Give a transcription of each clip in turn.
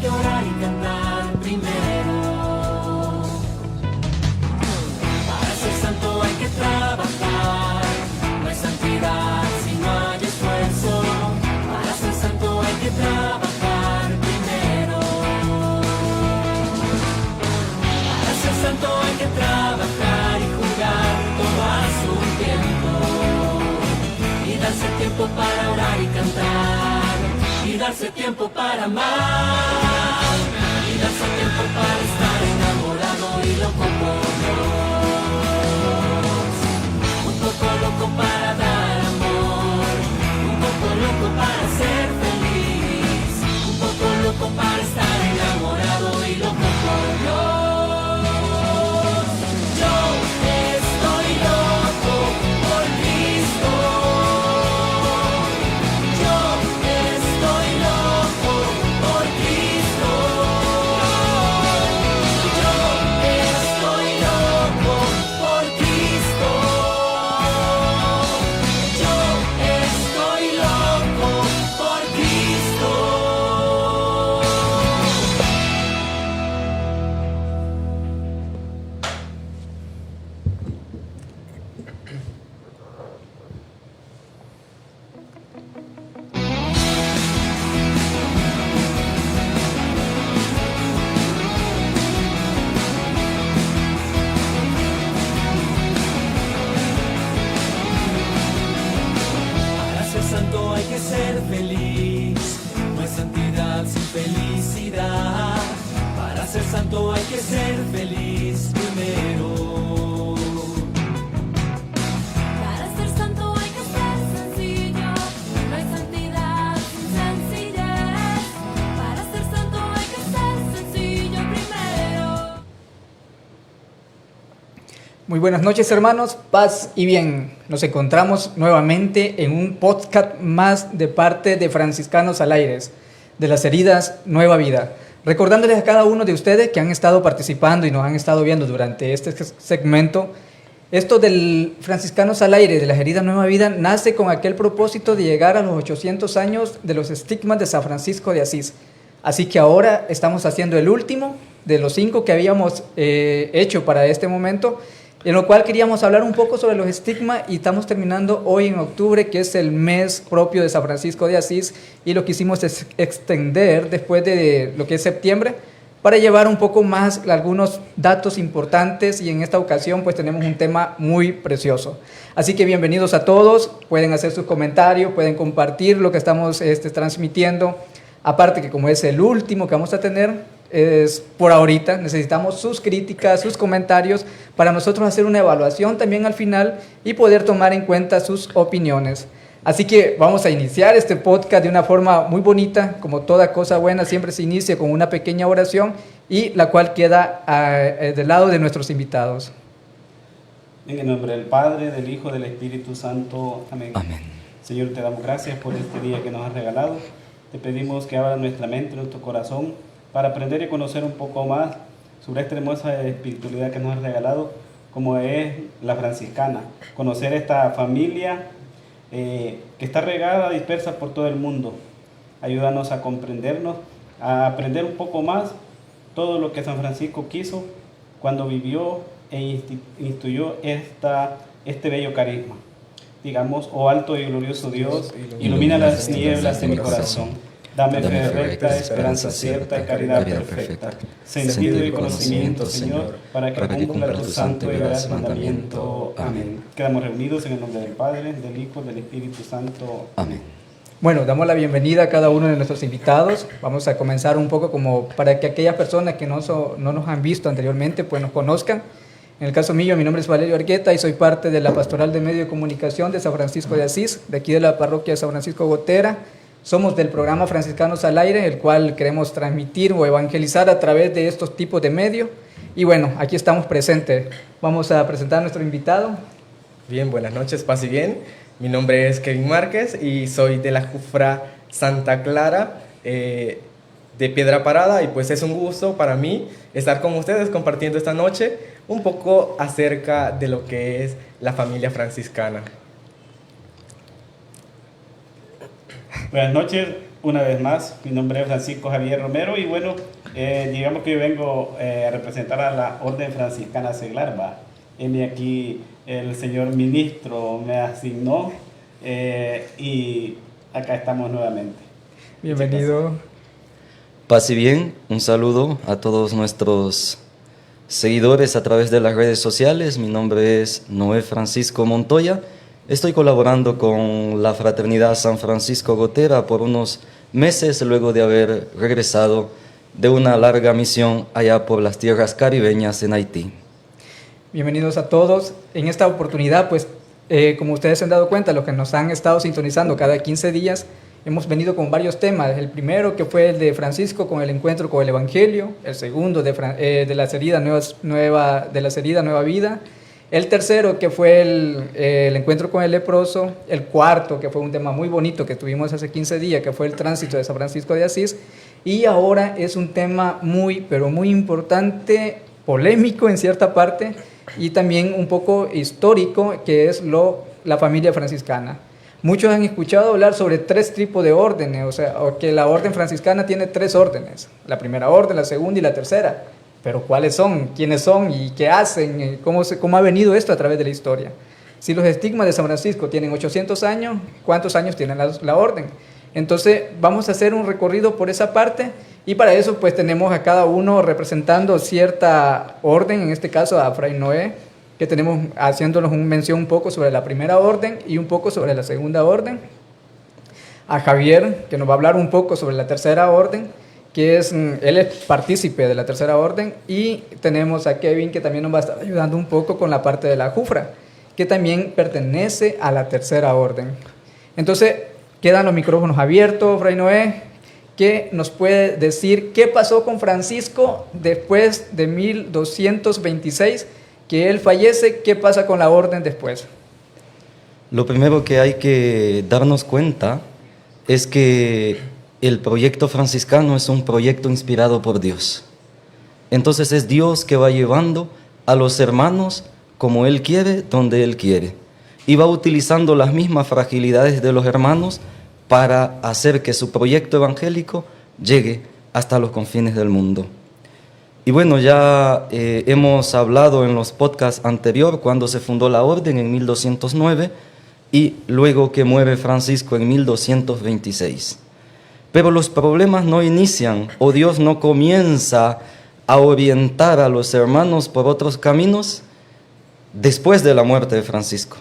orar y cantar primero. Para ser santo hay que trabajar, no hay santidad si no hay esfuerzo. Para ser santo hay que trabajar primero. Para ser santo hay que trabajar y jugar todo a su tiempo. Y darse tiempo para orar y cantar. Y darse tiempo para amar. Y darse tiempo para estar enamorado y loco por Dios. Un poco loco para dar amor. Un poco loco para ser feliz. Un poco loco para estar enamorado y loco por Dios. Yo estoy loco por Cristo. Yo estoy loco por Cristo. Yo estoy loco por Cristo. Yo estoy loco por Cristo. Para ser santo hay que ser feliz, no hay santidad sin felicidad. Para ser santo hay que ser feliz primero. Para ser santo hay que ser sencillo, no hay santidad sin sencillez. Para ser santo hay que ser sencillo primero. Muy buenas noches, hermanos, paz y bien. Nos encontramos nuevamente en un podcast más de parte de Franciscanos al Aire, de las heridas Nueva Vida. Recordándoles a cada uno de ustedes que han estado participando y nos han estado viendo durante este segmento, esto del Franciscanos al Aire, de las heridas Nueva Vida, nace con aquel propósito de llegar a los 800 años de los estigmas de San Francisco de Asís. Así que ahora estamos haciendo el último de los 5 que habíamos hecho para este momento, en lo cual queríamos hablar un poco sobre los estigmas y estamos terminando hoy en octubre, que es el mes propio de San Francisco de Asís, y lo quisimos extender después de lo que es septiembre para llevar un poco más algunos datos importantes, y en esta ocasión pues tenemos un tema muy precioso. Así que bienvenidos a todos, pueden hacer sus comentarios, pueden compartir lo que estamos transmitiendo. Aparte que como es el último que vamos a tener, es por ahorita, necesitamos sus críticas, sus comentarios, para nosotros hacer una evaluación también al final y poder tomar en cuenta sus opiniones. Así que vamos a iniciar este podcast de una forma muy bonita. Como toda cosa buena, siempre se inicia con una pequeña oración, y la cual queda del lado de nuestros invitados. En el nombre del Padre, del Hijo, del Espíritu Santo. Amén. Amén. Señor, te damos gracias por este día que nos has regalado. Te pedimos que abra nuestra mente, nuestro corazón, para aprender y conocer un poco más sobre esta hermosa espiritualidad que nos has regalado, como es la franciscana. Conocer esta familia que está regada, dispersa por todo el mundo. Ayúdanos a comprendernos, a aprender un poco más todo lo que San Francisco quiso cuando vivió e instituyó este bello carisma. Digamos: oh alto y glorioso Dios, ilumina las nieblas de mi corazón. Dame fe recta, esperanza cierta, caridad perfecta, sentido y conocimiento, Señor, para que cumpla tu santo y veraz mandamiento. Amén. Quedamos reunidos en el nombre del Padre, del Hijo, del Espíritu Santo. Amén. Bueno, damos la bienvenida a cada uno de nuestros invitados. Vamos a comenzar un poco como para que aquellas personas que no nos han visto anteriormente pues nos conozcan. En el caso mío, mi nombre es Valerio Argueta y soy parte de la Pastoral de Medio de Comunicación de San Francisco de Asís, de aquí de la parroquia de San Francisco Gotera. Somos del programa Franciscanos al Aire, el cual queremos transmitir o evangelizar a través de estos tipos de medios. Y bueno, aquí estamos presentes. Vamos a presentar a nuestro invitado. Bien, buenas noches, paz y bien. Mi nombre es Kevin Márquez y soy de la Jufra Santa Clara de Piedra Parada, y pues es un gusto para mí estar con ustedes compartiendo esta noche un poco acerca de lo que es la familia franciscana. Buenas noches, una vez más. Mi nombre es Francisco Javier Romero y bueno, digamos que yo vengo a representar a la Orden Franciscana Seglar. Aquí el señor ministro me asignó y acá estamos nuevamente. Bienvenido. Paz y bien, un saludo a todos nuestros seguidores a través de las redes sociales. Mi nombre es Noé Francisco Montoya. Estoy colaborando con la Fraternidad San Francisco Gotera por unos meses luego de haber regresado de una larga misión allá por las tierras caribeñas en Haití. Bienvenidos a todos. En esta oportunidad, pues, como ustedes se han dado cuenta, los que nos han estado sintonizando cada 15 días, hemos venido con varios temas. El primero, que fue el de Francisco con el encuentro con el Evangelio. El segundo, de la herida Nueva Vida. El tercero, que fue el encuentro con el leproso. El cuarto, que fue un tema muy bonito que tuvimos hace 15 días, que fue el tránsito de San Francisco de Asís. Y ahora es un tema muy, pero muy importante, polémico en cierta parte, y también un poco histórico, que es la familia franciscana. Muchos han escuchado hablar sobre 3 tipos de órdenes, o que la orden franciscana tiene 3 órdenes. La primera orden, la segunda y la tercera. Pero ¿cuáles son? ¿Quiénes son? ¿Y qué hacen? ¿Cómo ha venido esto a través de la historia? Si los estigmas de San Francisco tienen 800 años, ¿cuántos años tiene la orden? Entonces vamos a hacer un recorrido por esa parte, y para eso pues tenemos a cada uno representando cierta orden, en este caso a Fray Noé, que tenemos haciéndonos una mención un poco sobre la primera orden y un poco sobre la segunda orden. A Javier, que nos va a hablar un poco sobre la tercera orden, él es partícipe de la tercera orden, y tenemos a Kevin, que también nos va a estar ayudando un poco con la parte de la Jufra, que también pertenece a la tercera orden. Entonces, quedan los micrófonos abiertos. Fray Noé, ¿qué nos puede decir? ¿Qué pasó con Francisco después de 1226, que él fallece? ¿Qué pasa con la orden después? Lo primero que hay que darnos cuenta es que el proyecto franciscano es un proyecto inspirado por Dios. Entonces es Dios que va llevando a los hermanos como Él quiere, donde Él quiere. Y va utilizando las mismas fragilidades de los hermanos para hacer que su proyecto evangélico llegue hasta los confines del mundo. Y bueno, ya hemos hablado en los podcasts anteriores cuando se fundó la orden en 1209 y luego que muere Francisco en 1226. Pero los problemas no inician, o Dios no comienza a orientar a los hermanos por otros caminos después de la muerte de Francisco.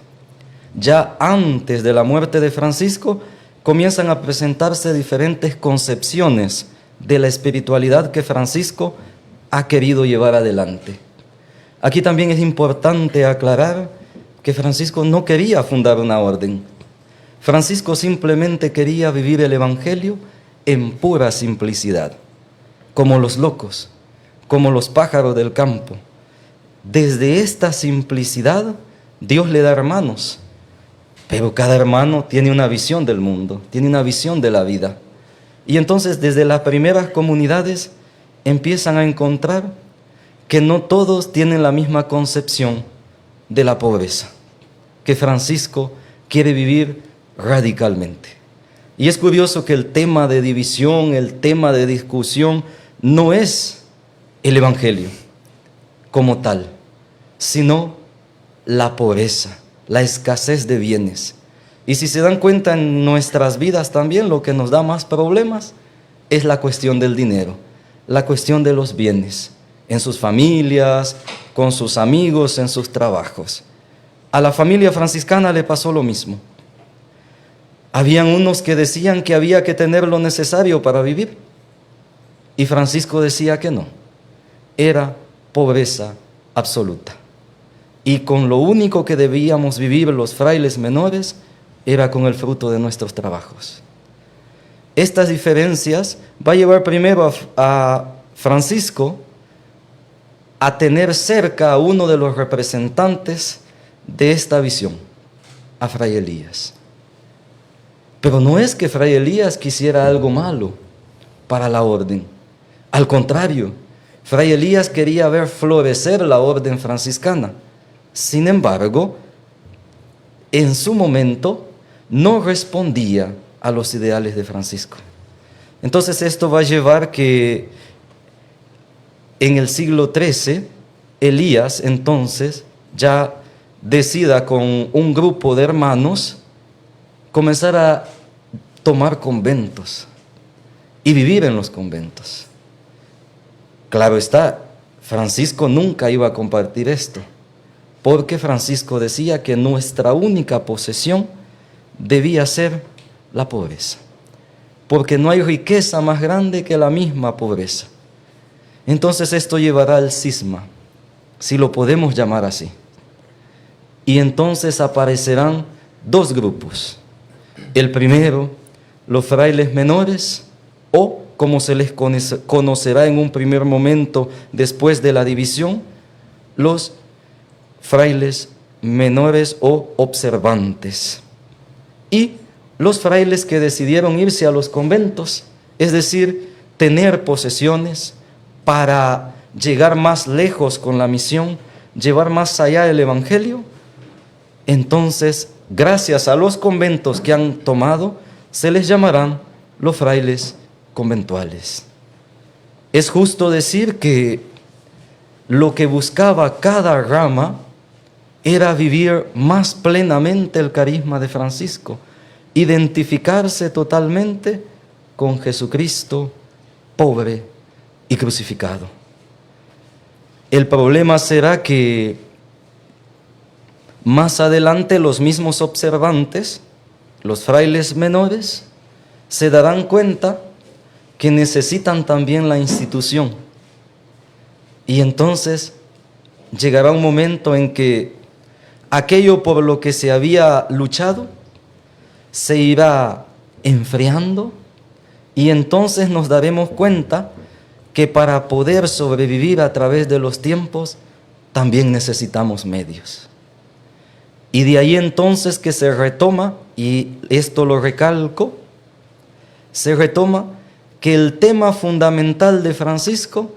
Ya antes de la muerte de Francisco comienzan a presentarse diferentes concepciones de la espiritualidad que Francisco ha querido llevar adelante. Aquí también es importante aclarar que Francisco no quería fundar una orden. Francisco simplemente quería vivir el Evangelio en pura simplicidad, como los locos, como los pájaros del campo. Desde esta simplicidad, Dios le da hermanos, pero cada hermano tiene una visión del mundo, tiene una visión de la vida. Y entonces desde las primeras comunidades empiezan a encontrar que no todos tienen la misma concepción de la pobreza, que Francisco quiere vivir radicalmente. Y es curioso que el tema de división, el tema de discusión, no es el Evangelio como tal, sino la pobreza, la escasez de bienes. Y si se dan cuenta en nuestras vidas también, lo que nos da más problemas es la cuestión del dinero, la cuestión de los bienes, en sus familias, con sus amigos, en sus trabajos. A la familia franciscana le pasó lo mismo. Habían unos que decían que había que tener lo necesario para vivir, y Francisco decía que no, era pobreza absoluta. Y con lo único que debíamos vivir los frailes menores era con el fruto de nuestros trabajos. Estas diferencias va a llevar primero a Francisco a tener cerca a uno de los representantes de esta visión, a Fray Elías. Pero no es que Fray Elías quisiera algo malo para la orden. Al contrario, Fray Elías quería ver florecer la orden franciscana. Sin embargo, en su momento no respondía a los ideales de Francisco. Entonces esto va a llevar que en el siglo XIII, Elías entonces ya decida con un grupo de hermanos comenzar a tomar conventos y vivir en los conventos. Claro está, Francisco nunca iba a compartir esto, porque Francisco decía que nuestra única posesión debía ser la pobreza, porque no hay riqueza más grande que la misma pobreza. Entonces esto llevará al cisma, si lo podemos llamar así. Y entonces aparecerán dos grupos. El primero, los frailes menores, o como se les conocerá en un primer momento después de la división, los frailes menores o observantes. Y los frailes que decidieron irse a los conventos, es decir, tener posesiones para llegar más lejos con la misión, llevar más allá el Evangelio. Entonces, gracias a los conventos que han tomado, se les llamarán los frailes conventuales. Es justo decir que lo que buscaba cada rama era vivir más plenamente el carisma de Francisco, identificarse totalmente con Jesucristo pobre y crucificado. El problema será que más adelante los mismos observantes, los frailes menores, se darán cuenta que necesitan también la institución. Y entonces llegará un momento en que aquello por lo que se había luchado se irá enfriando, y entonces nos daremos cuenta que para poder sobrevivir a través de los tiempos también necesitamos medios. Y de ahí entonces que se retoma, y esto lo recalco, se retoma que el tema fundamental de Francisco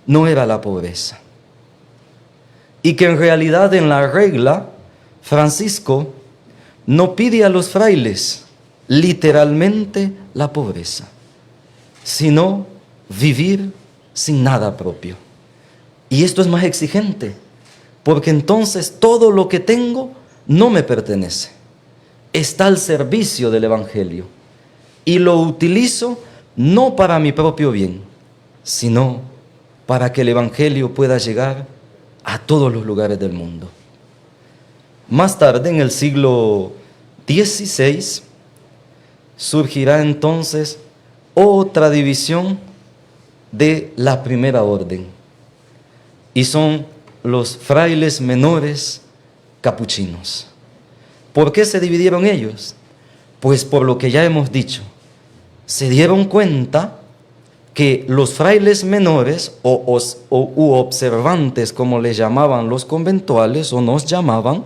no era la pobreza. Y que en realidad en la regla, Francisco no pide a los frailes literalmente la pobreza, sino vivir sin nada propio. Y esto es más exigente, porque entonces todo lo que tengo no me pertenece, está al servicio del Evangelio, y lo utilizo no para mi propio bien, sino para que el Evangelio pueda llegar a todos los lugares del mundo. Más tarde, en el siglo XVI, surgirá entonces otra división de la primera orden, y son los frailes menores capuchinos. ¿Por qué se dividieron ellos? Pues por lo que ya hemos dicho, se dieron cuenta que los frailes menores u observantes, como les llamaban los conventuales o nos llamaban,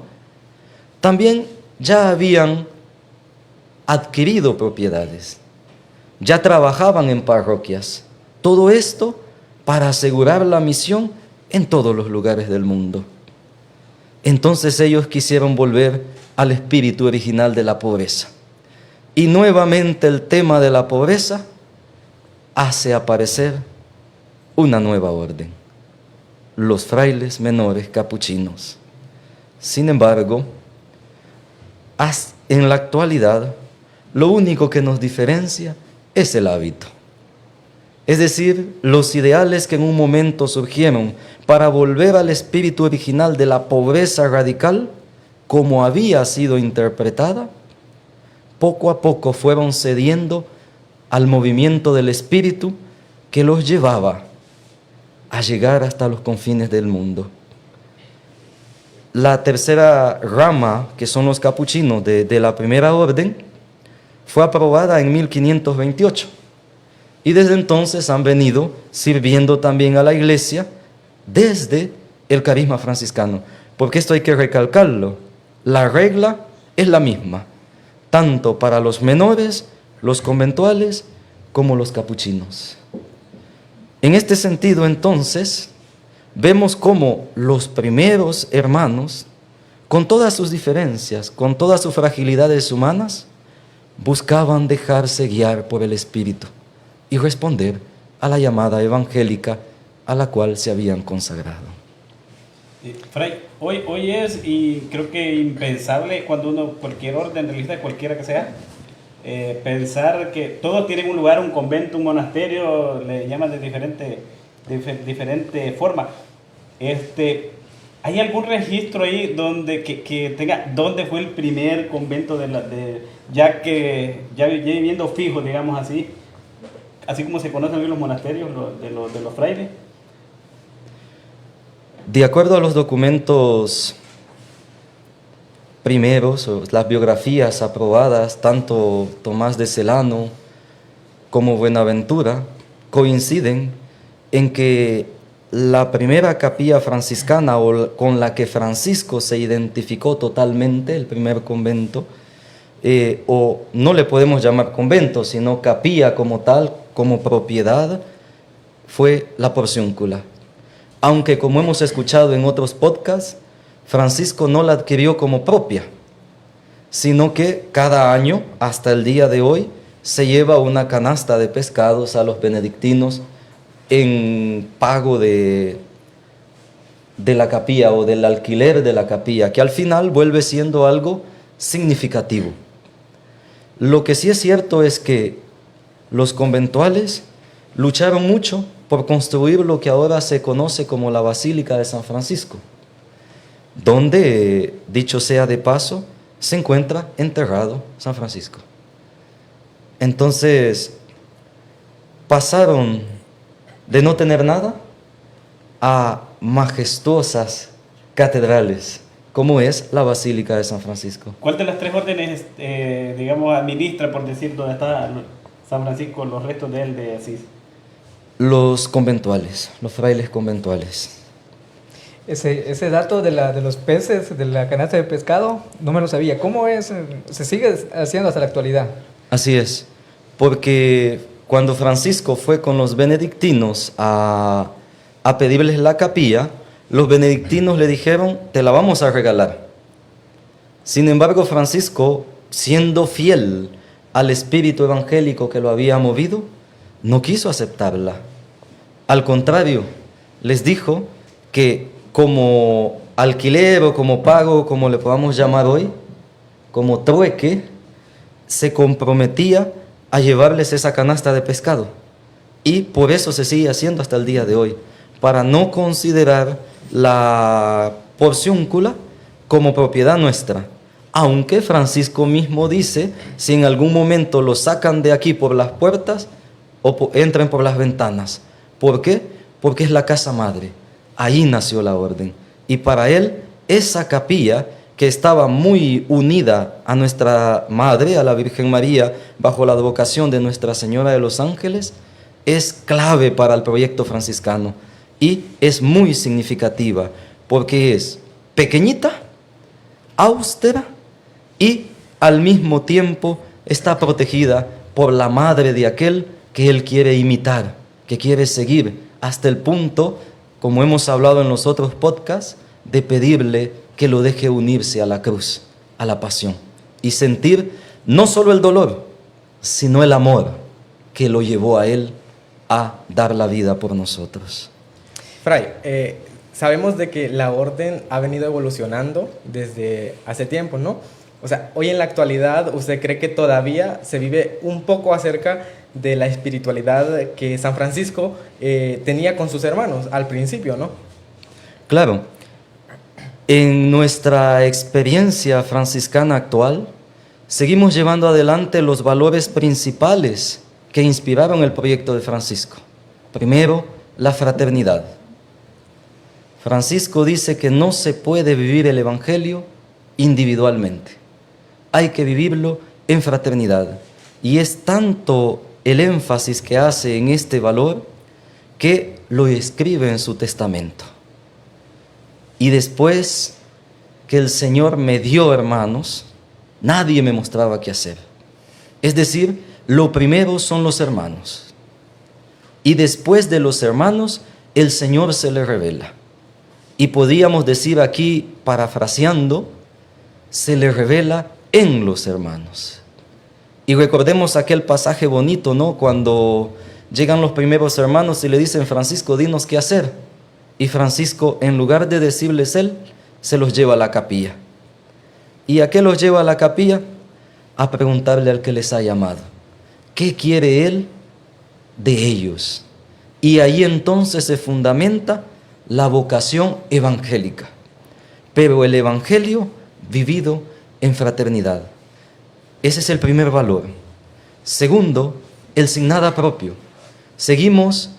también ya habían adquirido propiedades, ya trabajaban en parroquias. Todo esto para asegurar la misión en todos los lugares del mundo. Entonces ellos quisieron volver al espíritu original de la pobreza. Y nuevamente el tema de la pobreza hace aparecer una nueva orden: los frailes menores capuchinos. Sin embargo, en la actualidad, lo único que nos diferencia es el hábito. Es decir, los ideales que en un momento surgieron para volver al espíritu original de la pobreza radical, como había sido interpretada, poco a poco fueron cediendo al movimiento del espíritu que los llevaba a llegar hasta los confines del mundo. La tercera rama, que son los capuchinos de la primera orden, fue aprobada en 1528. Y desde entonces han venido sirviendo también a la Iglesia desde el carisma franciscano. Porque esto hay que recalcarlo. La regla es la misma, tanto para los menores, los conventuales, como los capuchinos. En este sentido, entonces, vemos cómo los primeros hermanos, con todas sus diferencias, con todas sus fragilidades humanas, buscaban dejarse guiar por el Espíritu y responder a la llamada evangélica a la cual se habían consagrado. Fray, hoy es, y creo que impensable cuando uno, cualquier orden religiosa, cualquiera que sea, pensar que todos tienen un lugar, un convento, un monasterio, le llaman de diferente forma. ¿Hay algún registro ahí donde que tenga dónde fue el primer convento ya viviendo fijo, digamos así como se conocen hoy los monasterios de los frailes? De acuerdo a los documentos primeros, o las biografías aprobadas, tanto Tomás de Celano como Buenaventura coinciden en que la primera capilla franciscana, o con la que Francisco se identificó totalmente, el primer convento, o no le podemos llamar convento, sino capilla como tal, como propiedad, fue la Porciúncula. Aunque, como hemos escuchado en otros podcasts, Francisco no la adquirió como propia, sino que cada año, hasta el día de hoy, se lleva una canasta de pescados a los benedictinos en pago de la capilla o del alquiler de la capilla, que al final vuelve siendo algo significativo. Lo que sí es cierto es que los conventuales lucharon mucho por construir lo que ahora se conoce como la Basílica de San Francisco, donde, dicho sea de paso, se encuentra enterrado San Francisco. Entonces, pasaron de no tener nada a majestuosas catedrales, como es la Basílica de San Francisco. ¿Cuál de las tres órdenes, digamos, administra, por decir, donde está San Francisco, los restos de él de Asís? Los conventuales, los frailes conventuales. Ese dato de los peces, de la canasta de pescado, no me lo sabía. ¿Cómo es? ¿Se sigue haciendo hasta la actualidad? Así es, porque cuando Francisco fue con los benedictinos a pedirles la capilla, los benedictinos le dijeron, te la vamos a regalar. Sin embargo, Francisco, siendo fiel al espíritu evangélico que lo había movido, no quiso aceptarla. Al contrario, les dijo que como alquiler o como pago, como le podamos llamar hoy, como trueque, se comprometía a llevarles esa canasta de pescado. Y por eso se sigue haciendo hasta el día de hoy, para no considerar la porciúncula como propiedad nuestra. Aunque Francisco mismo dice, si en algún momento lo sacan de aquí por las puertas, o entren por las ventanas. ¿Por qué? Porque es la casa madre. Ahí nació la orden. Y para él, esa capilla, que estaba muy unida a nuestra madre, a la Virgen María, bajo la advocación de Nuestra Señora de los Ángeles, es clave para el proyecto franciscano. Y es muy significativa, porque es pequeñita, austera, y al mismo tiempo está protegida por la madre de aquel que él quiere imitar, que quiere seguir, hasta el punto, como hemos hablado en los otros podcasts, de pedirle que lo deje unirse a la cruz, a la pasión, y sentir no solo el dolor, sino el amor que lo llevó a él a dar la vida por nosotros. Fray, sabemos de que la orden ha venido evolucionando desde hace tiempo, ¿no? O sea, hoy en la actualidad, ¿usted cree que todavía se vive un poco acerca de la espiritualidad que San Francisco tenía con sus hermanos al principio, ¿no? Claro. En nuestra experiencia franciscana actual, seguimos llevando adelante los valores principales que inspiraron el proyecto de Francisco. Primero, la fraternidad. Francisco dice que no se puede vivir el Evangelio individualmente. Hay que vivirlo en fraternidad. Y es tanto el énfasis que hace en este valor que lo escribe en su testamento. Y después que el Señor me dio hermanos, nadie me mostraba qué hacer. Es decir, lo primero son los hermanos. Y después de los hermanos, el Señor se le revela. Y podríamos decir aquí, parafraseando, se le revela en los hermanos. Y recordemos aquel pasaje bonito, ¿no? Cuando llegan los primeros hermanos y le dicen, Francisco, dinos qué hacer. Y Francisco, en lugar de decirles él, se los lleva a la capilla. ¿Y a qué los lleva a la capilla? A preguntarle al que les ha llamado, ¿qué quiere él de ellos? Y ahí entonces se fundamenta la vocación evangélica, pero el evangelio vivido en fraternidad. Ese es el primer valor. Segundo, el sin nada propio. Seguimos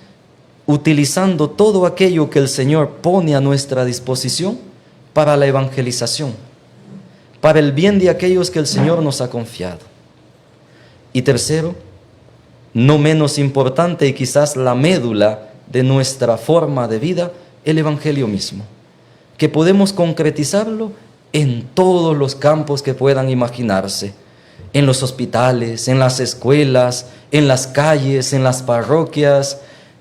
utilizando todo aquello que el Señor pone a nuestra disposición para la evangelización, para el bien de aquellos que el Señor nos ha confiado. Y tercero, no menos importante y quizás la médula de nuestra forma de vida, el evangelio mismo, que podemos concretizarlo en todos los campos que puedan imaginarse, en los hospitales, en las escuelas, en las calles, en las parroquias,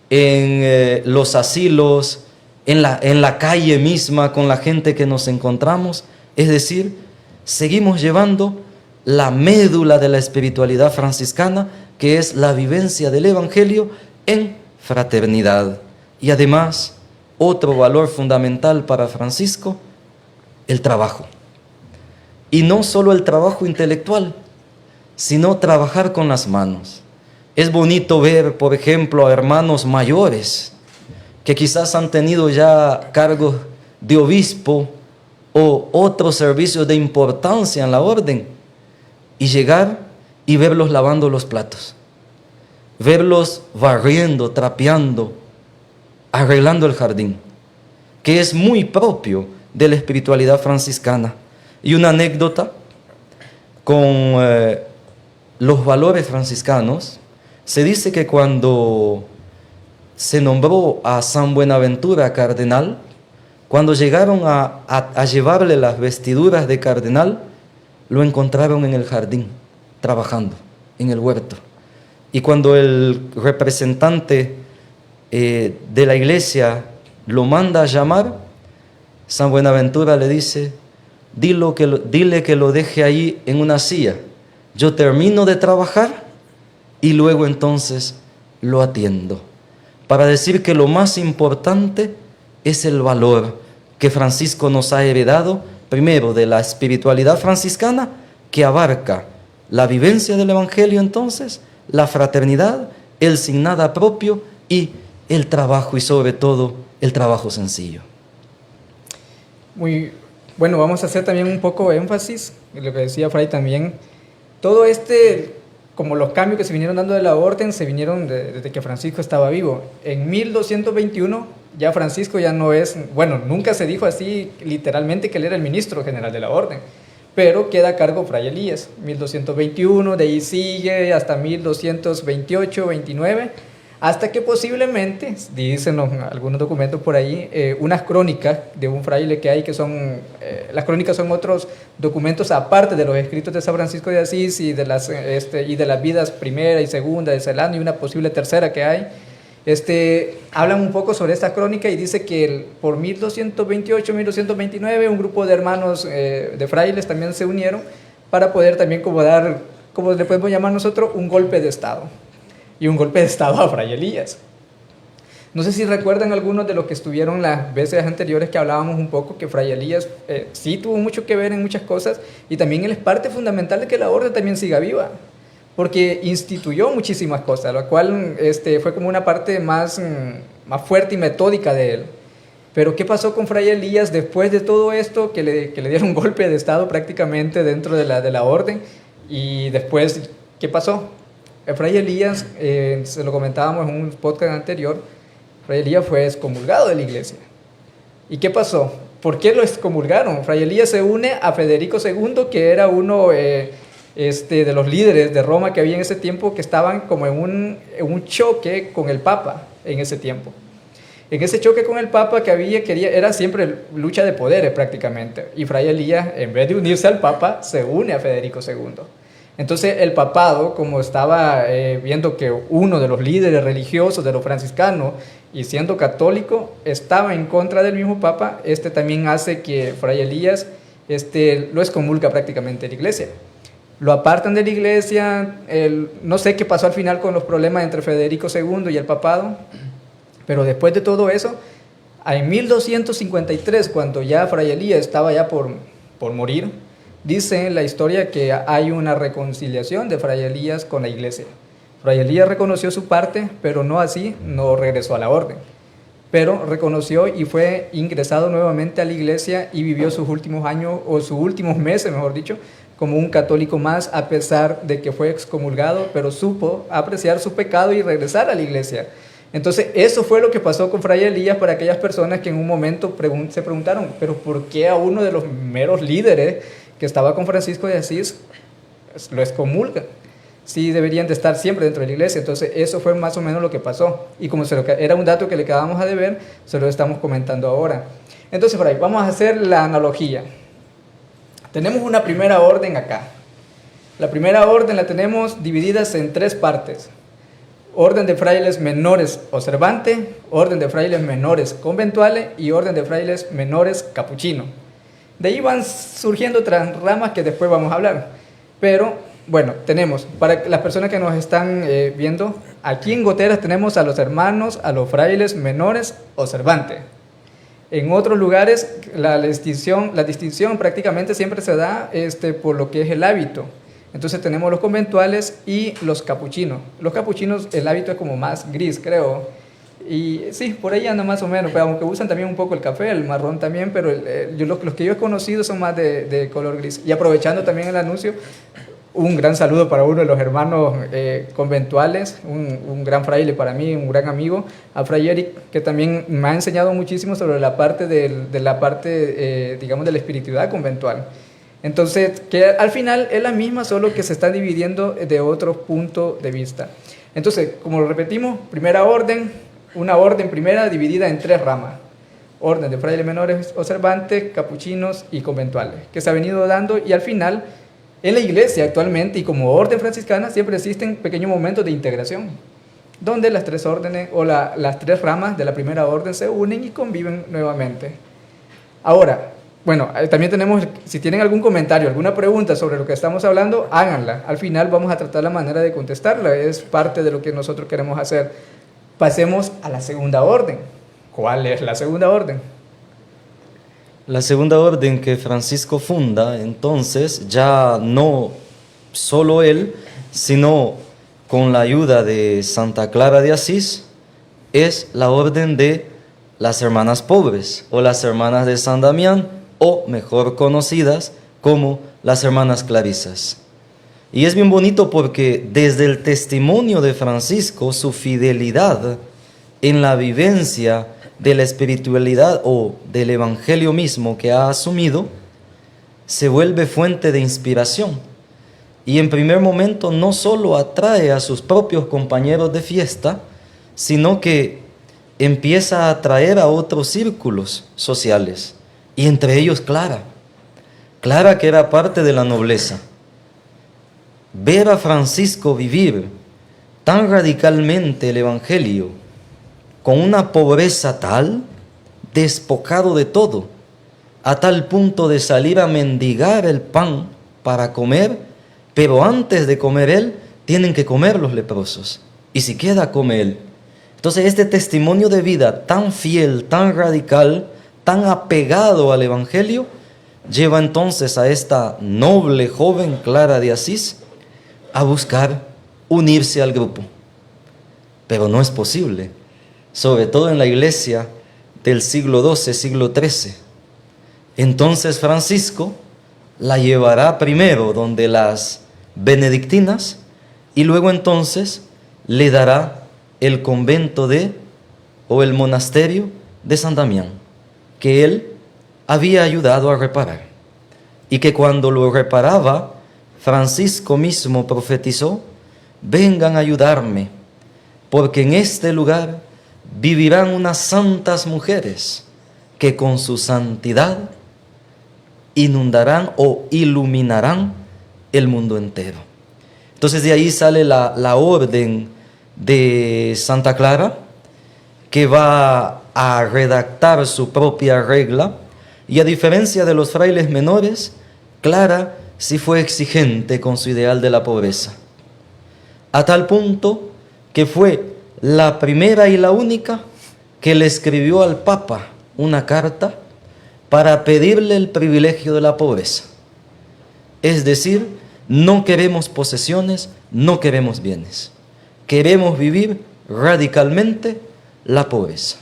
en los asilos, en la calle misma con la gente que nos encontramos. Es decir, seguimos llevando la médula de la espiritualidad franciscana, que es la vivencia del evangelio en fraternidad. Y además, otro valor fundamental para Francisco, el trabajo. Y no solo el trabajo intelectual, sino trabajar con las manos. Es bonito ver, por ejemplo, a hermanos mayores que quizás han tenido ya cargos de obispo o otros servicios de importancia en la orden, y llegar y verlos lavando los platos, verlos barriendo, trapeando, arreglando el jardín, que es muy propio de la espiritualidad franciscana. Y una anécdota con los valores franciscanos: se dice que cuando se nombró a San Buenaventura cardenal, cuando llegaron a llevarle las vestiduras de cardenal, lo encontraron en el jardín, trabajando, en el huerto. Y cuando el representante de la iglesia lo manda a llamar, San Buenaventura le dice, dile que lo deje ahí en una silla, yo termino de trabajar y luego entonces lo atiendo. Para decir que lo más importante es el valor que Francisco nos ha heredado, primero de la espiritualidad franciscana, que abarca la vivencia del evangelio, entonces la fraternidad, el sin nada propio y el trabajo, y sobre todo el trabajo sencillo. Muy bueno, vamos a hacer también un poco de énfasis en lo que decía Fray también. Todo como los cambios que se vinieron dando de la orden, se vinieron desde que Francisco estaba vivo. En 1221 ya Francisco ya no es, bueno, nunca se dijo así literalmente que él era el ministro general de la orden, pero queda a cargo Fray Elías, 1221, de ahí sigue hasta 1228, 29, hasta que posiblemente, dicen algunos documentos por ahí, unas crónicas de un fraile que hay, que son, las crónicas son otros documentos aparte de los escritos de San Francisco de Asís y de las vidas primera y segunda de Celano y una posible tercera que hay. Hablan un poco sobre esta crónica y dice que por 1228, 1229 un grupo de hermanos de frailes también se unieron para poder también como dar, como le podemos llamar nosotros, un golpe de estado. Y un golpe de estado a Fray Elías. No sé si recuerdan algunos de los que estuvieron las veces anteriores que hablábamos un poco que Fray Elías sí tuvo mucho que ver en muchas cosas, y también él es parte fundamental de que la orden también siga viva, porque instituyó muchísimas cosas, lo cual fue como una parte más fuerte y metódica de él. Pero ¿qué pasó con Fray Elías después de todo esto? Que le dieron un golpe de estado prácticamente dentro de la orden, y después, ¿qué pasó? Fray Elías, se lo comentábamos en un podcast anterior, Fray Elías fue excomulgado de la iglesia. ¿Y qué pasó? ¿Por qué lo excomulgaron? Fray Elías se une a Federico II, que era uno de los líderes de Roma que había en ese tiempo, que estaban como en un choque con el Papa en ese tiempo. En ese choque con el Papa que era siempre lucha de poderes prácticamente. Y Fray Elías, en vez de unirse al Papa, se une a Federico II. Entonces el papado, como estaba viendo que uno de los líderes religiosos de los franciscanos, y siendo católico, estaba en contra del mismo papa, también hace que Fray Elías lo excomulga prácticamente de la iglesia. lo apartan de la iglesia, no sé qué pasó al final con los problemas entre Federico II y el papado, pero después de todo eso, en 1253, cuando ya Fray Elías estaba ya por morir, dice la historia que hay una reconciliación de Fray Elías con la iglesia. Fray Elías reconoció su parte, pero no así, no regresó a la orden. Pero reconoció y fue ingresado nuevamente a la iglesia y vivió sus últimos años, o sus últimos meses, mejor dicho, como un católico más, a pesar de que fue excomulgado, pero supo apreciar su pecado y regresar a la iglesia. Entonces, eso fue lo que pasó con Fray Elías para aquellas personas que en un momento se preguntaron, pero ¿por qué a uno de los meros líderes que estaba con Francisco de Asís lo excomulgan? Sí deberían de estar siempre dentro de la iglesia. Entonces eso fue más o menos lo que pasó, y como era un dato que le quedábamos a deber, se lo estamos comentando ahora. Entonces, por ahí vamos a hacer la analogía. Tenemos una primera orden acá. La primera orden la tenemos divididas en 3 partes: orden de frailes menores observantes, orden de frailes menores conventuales y orden de frailes menores capuchinos. De ahí van surgiendo otras ramas que después vamos a hablar, pero bueno, tenemos, para las personas que nos están viendo, aquí en Goteras tenemos a los hermanos, a los frailes menores observantes. En otros lugares la distinción prácticamente siempre se da por lo que es el hábito. Entonces tenemos los conventuales y los capuchinos. Los capuchinos, el hábito es como más gris, creo. Y sí, por ahí anda más o menos, pero aunque usan también un poco el café, el marrón también, pero los que yo he conocido son más de color gris. Y aprovechando también el anuncio, un gran saludo para uno de los hermanos conventuales, un gran fraile para mí, un gran amigo, a Fray Eric, que también me ha enseñado muchísimo sobre la parte digamos, de la espiritualidad conventual. Entonces, que al final es la misma, solo que se está dividiendo de otro punto de vista. Entonces, como lo repetimos, primera orden, una orden primera dividida en 3 ramas: orden de frailes menores observantes, capuchinos y conventuales, que se ha venido dando, y al final en la iglesia actualmente, y como orden franciscana, siempre existen pequeños momentos de integración, donde las 3 órdenes o las 3 ramas de la primera orden se unen y conviven nuevamente. Ahora, bueno, también tenemos, si tienen algún comentario, alguna pregunta sobre lo que estamos hablando, háganla. Al final vamos a tratar la manera de contestarla, es parte de lo que nosotros queremos hacer. Pasemos a la segunda orden. ¿Cuál es la segunda orden? La segunda orden que Francisco funda, entonces, ya no solo él, sino con la ayuda de Santa Clara de Asís, es la orden de las hermanas pobres, o las hermanas de San Damián, o mejor conocidas como las hermanas clarisas. Y es bien bonito porque desde el testimonio de Francisco, su fidelidad en la vivencia de la espiritualidad o del evangelio mismo que ha asumido, se vuelve fuente de inspiración. Y en primer momento no solo atrae a sus propios compañeros de fiesta, sino que empieza a atraer a otros círculos sociales, y entre ellos Clara, que era parte de la nobleza. Ver a Francisco vivir tan radicalmente el evangelio, con una pobreza tal, despojado de todo, a tal punto de salir a mendigar el pan para comer, pero antes de comer él, tienen que comer los leprosos, y si queda, come él. Entonces este testimonio de vida tan fiel, tan radical, tan apegado al evangelio, lleva entonces a esta noble joven Clara de Asís a buscar unirse al grupo. Pero no es posible, sobre todo en la iglesia del siglo XII, siglo XIII. Entonces Francisco la llevará primero donde las benedictinas, y luego entonces le dará el convento o el monasterio de San Damián, que él había ayudado a reparar, y que cuando lo reparaba, Francisco mismo profetizó: vengan a ayudarme, porque en este lugar vivirán unas santas mujeres que con su santidad inundarán o iluminarán el mundo entero. Entonces de ahí sale la orden de Santa Clara, que va a redactar su propia regla, y a diferencia de los frailes menores, Clara sí fue exigente con su ideal de la pobreza, a tal punto que fue la primera y la única que le escribió al Papa una carta para pedirle el privilegio de la pobreza. Es decir, no queremos posesiones, no queremos bienes. Queremos vivir radicalmente la pobreza.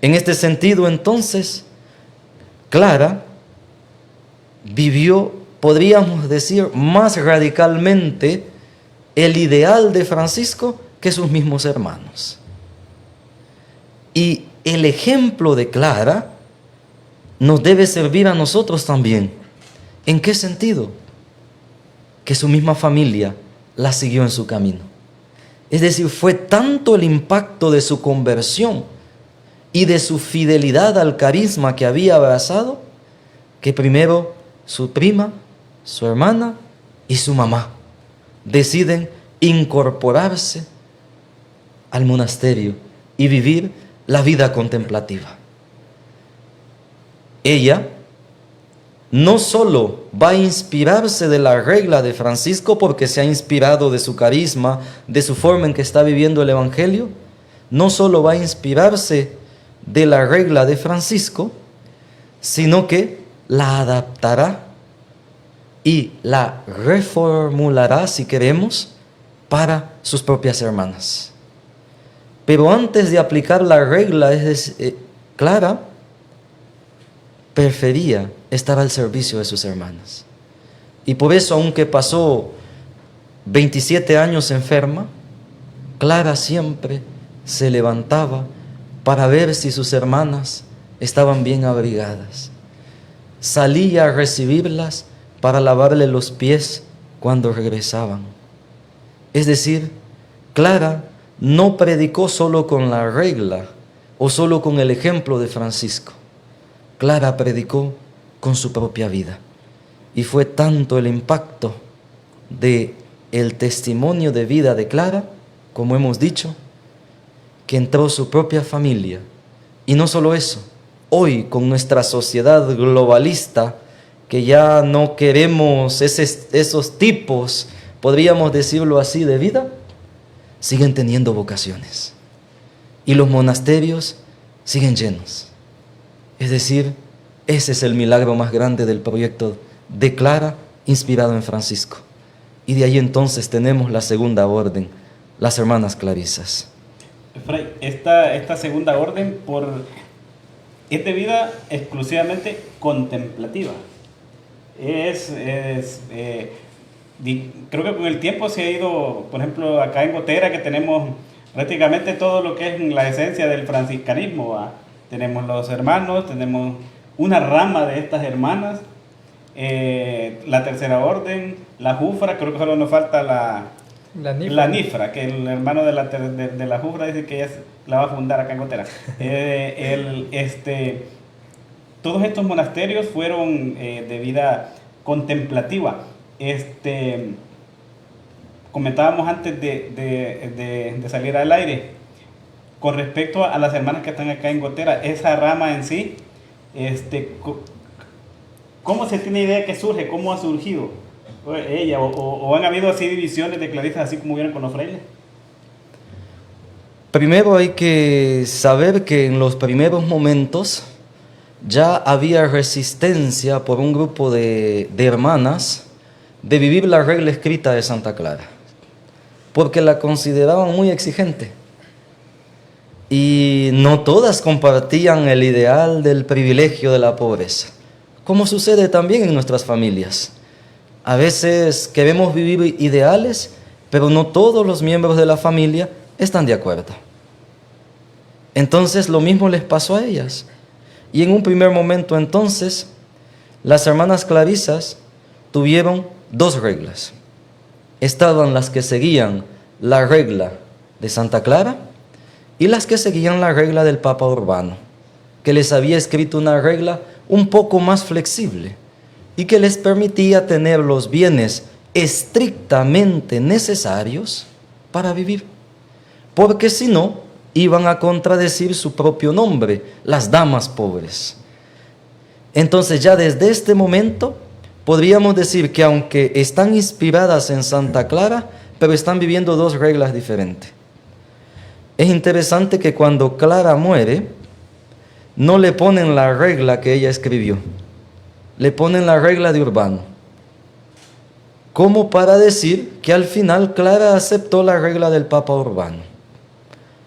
En este sentido, entonces, Clara vivió, podríamos decir, más radicalmente el ideal de Francisco que sus mismos hermanos. Y el ejemplo de Clara nos debe servir a nosotros también. ¿En qué sentido? Que su misma familia la siguió en su camino. Es decir, fue tanto el impacto de su conversión y de su fidelidad al carisma que había abrazado, que primero su prima, su hermana y su mamá deciden incorporarse al monasterio y vivir la vida contemplativa. Ella no solo va a inspirarse de la regla de Francisco porque se ha inspirado de su carisma, de su forma en que está viviendo el Evangelio, no solo va a inspirarse de la regla de Francisco, sino que la adaptará y la reformulará, si queremos, para sus propias hermanas. Pero antes de aplicar la regla, Clara prefería estar al servicio de sus hermanas. Y por eso, aunque pasó 27 años enferma, Clara siempre se levantaba para ver si sus hermanas estaban bien abrigadas. Salía a recibirlas para lavarle los pies cuando regresaban. Es decir, Clara no predicó solo con la regla o solo con el ejemplo de Francisco. Clara predicó con su propia vida. Y fue tanto el impacto de el testimonio de vida de Clara, como hemos dicho, que entró su propia familia. Y no solo eso, hoy con nuestra sociedad globalista, que ya no queremos esos tipos, podríamos decirlo así, de vida, siguen teniendo vocaciones. Y los monasterios siguen llenos. Es decir, ese es el milagro más grande del proyecto de Clara, inspirado en Francisco. Y de ahí entonces tenemos la segunda orden, las hermanas clarisas. Fray, esta segunda orden es de vida exclusivamente contemplativa. Creo que con el tiempo se ha ido, por ejemplo, acá en Gotera, que tenemos prácticamente todo lo que es la esencia del franciscanismo, ¿va? Tenemos los hermanos, tenemos una rama de estas hermanas, la tercera orden, la jufra, creo que solo nos falta la nifra, que el hermano de la jufra dice que ella la va a fundar acá en Gotera. Todos estos monasterios fueron de vida contemplativa. Comentábamos antes de salir al aire, con respecto a las hermanas que están acá en Gotera, esa rama en sí, ¿cómo se tiene idea que surge? ¿Cómo ha surgido ella? ¿O han habido así divisiones de clarisas así como hubieran con los frailes? Primero hay que saber que en los primeros momentos ya había resistencia por un grupo de hermanas de vivir la regla escrita de Santa Clara, porque la consideraban muy exigente. Y no todas compartían el ideal del privilegio de la pobreza, como sucede también en nuestras familias. A veces queremos vivir ideales, pero no todos los miembros de la familia están de acuerdo. Entonces lo mismo les pasó a ellas. Y en un primer momento entonces, las hermanas clarisas tuvieron dos reglas. Estaban las que seguían la regla de Santa Clara y las que seguían la regla del Papa Urbano, que les había escrito una regla un poco más flexible y que les permitía tener los bienes estrictamente necesarios para vivir, porque si no, iban a contradecir su propio nombre, las damas pobres. Entonces ya desde este momento podríamos decir que aunque están inspiradas en Santa Clara, pero están viviendo dos reglas diferentes. Es interesante que cuando Clara muere, no le ponen la regla que ella escribió, le ponen la regla de Urbano, como para decir que al final Clara aceptó la regla del Papa Urbano.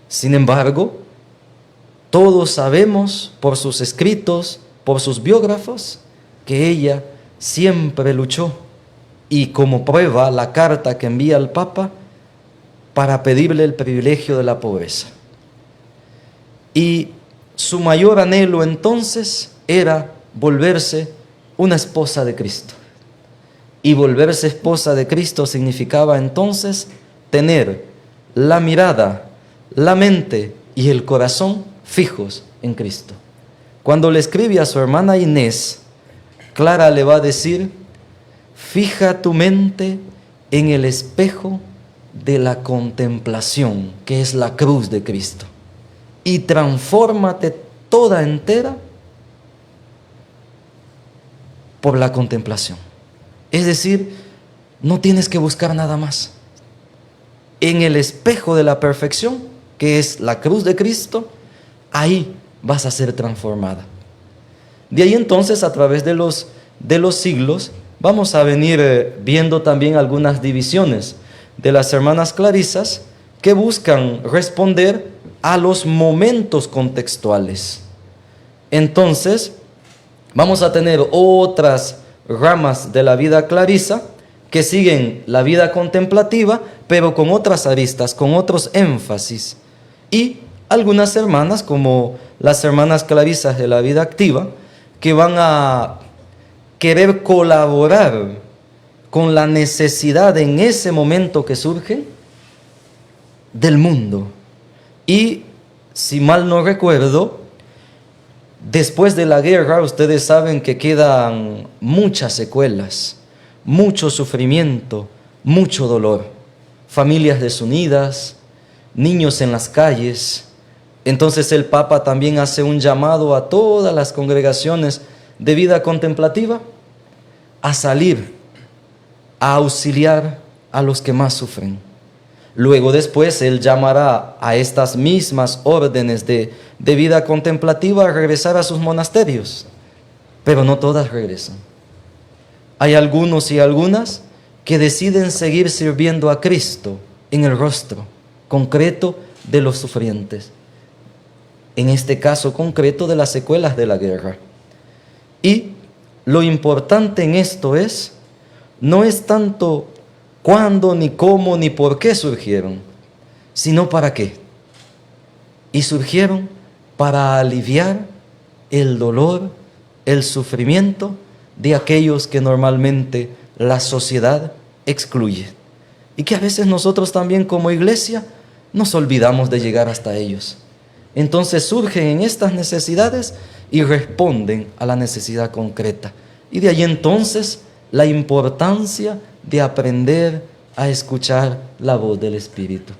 Sin embargo, todos sabemos por sus escritos, por sus biógrafos, que ella siempre luchó, y como prueba la carta que envía al Papa para pedirle el privilegio de la pobreza. Y su mayor anhelo entonces era volverse una esposa de Cristo. Y volverse esposa de Cristo significaba entonces tener la mirada, la mente y el corazón fijos en Cristo. Cuando le escribe a su hermana Inés, Clara le va a decir: fija tu mente en el espejo de la contemplación, que es la cruz de Cristo, y transfórmate toda entera por la contemplación. Es decir, no tienes que buscar nada más. En el espejo de la perfección, que es la cruz de Cristo, ahí vas a ser transformada. De ahí entonces, a través de los siglos, vamos a venir viendo también algunas divisiones de las hermanas clarisas que buscan responder a los momentos contextuales. Entonces, vamos a tener otras ramas de la vida clarisa que siguen la vida contemplativa, pero con otras aristas, con otros énfasis. Y algunas hermanas, como las hermanas clarisas de la vida activa, que van a querer colaborar con la necesidad en ese momento que surge del mundo. Y si mal no recuerdo, después de la guerra, ustedes saben que quedan muchas secuelas, mucho sufrimiento, mucho dolor, familias desunidas, niños en las calles. Entonces el Papa también hace un llamado a todas las congregaciones de vida contemplativa a salir, a auxiliar a los que más sufren. Luego después él llamará a estas mismas órdenes de vida contemplativa a regresar a sus monasterios, pero no todas regresan. Hay algunos y algunas que deciden seguir sirviendo a Cristo en el rostro concreto de los sufrientes, en este caso concreto de las secuelas de la guerra. Y lo importante en esto no es tanto cuándo, ni cómo, ni por qué surgieron, sino para qué. Y surgieron para aliviar el dolor, el sufrimiento de aquellos que normalmente la sociedad excluye. Y que a veces nosotros también como iglesia nos olvidamos de llegar hasta ellos. Entonces surgen en estas necesidades y responden a la necesidad concreta. Y de ahí entonces la importancia de aprender a escuchar la voz del Espíritu.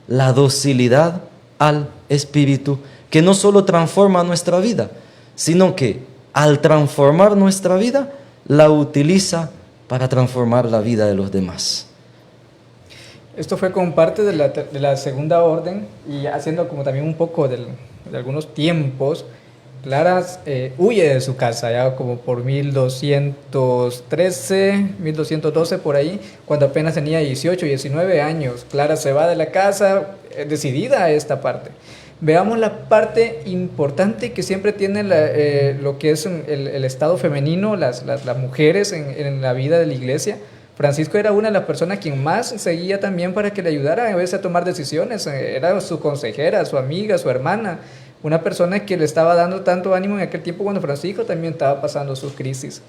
La docilidad al Espíritu, que no solo transforma nuestra vida, sino que al transformar nuestra vida, la utiliza para transformar la vida de los demás. Esto fue como parte de la segunda orden, y haciendo como también un poco de algunos tiempos. Clara huye de su casa ya como por 1213, 1212 por ahí, cuando apenas tenía 18, 19 años. Clara se va de la casa decidida a esta parte. Veamos la parte importante que siempre tiene lo que es el estado femenino, las mujeres en la vida de la iglesia. Francisco era una de las personas quien más seguía también para que le ayudara a veces a tomar decisiones. Era su consejera, su amiga, su hermana, una persona que le estaba dando tanto ánimo en aquel tiempo cuando Francisco también estaba pasando sus crisis.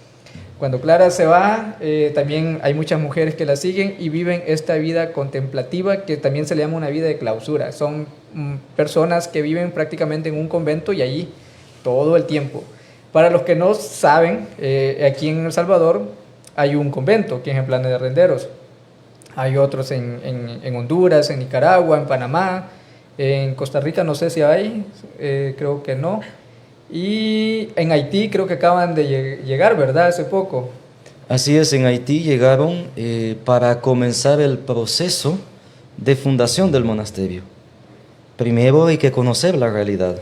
Cuando Clara se va, también hay muchas mujeres que la siguen y viven esta vida contemplativa que también se le llama una vida de clausura. Son personas que viven prácticamente en un convento y allí todo el tiempo. Para los que no saben, aquí en El Salvador hay un convento que es en Planes de Renderos. Hay otros en Honduras, en Nicaragua, en Panamá, en Costa Rica no sé si hay, creo que no. Y en Haití creo que acaban de llegar, ¿verdad? Hace poco. Así es, en Haití llegaron para comenzar el proceso de fundación del monasterio. Primero hay que conocer la realidad.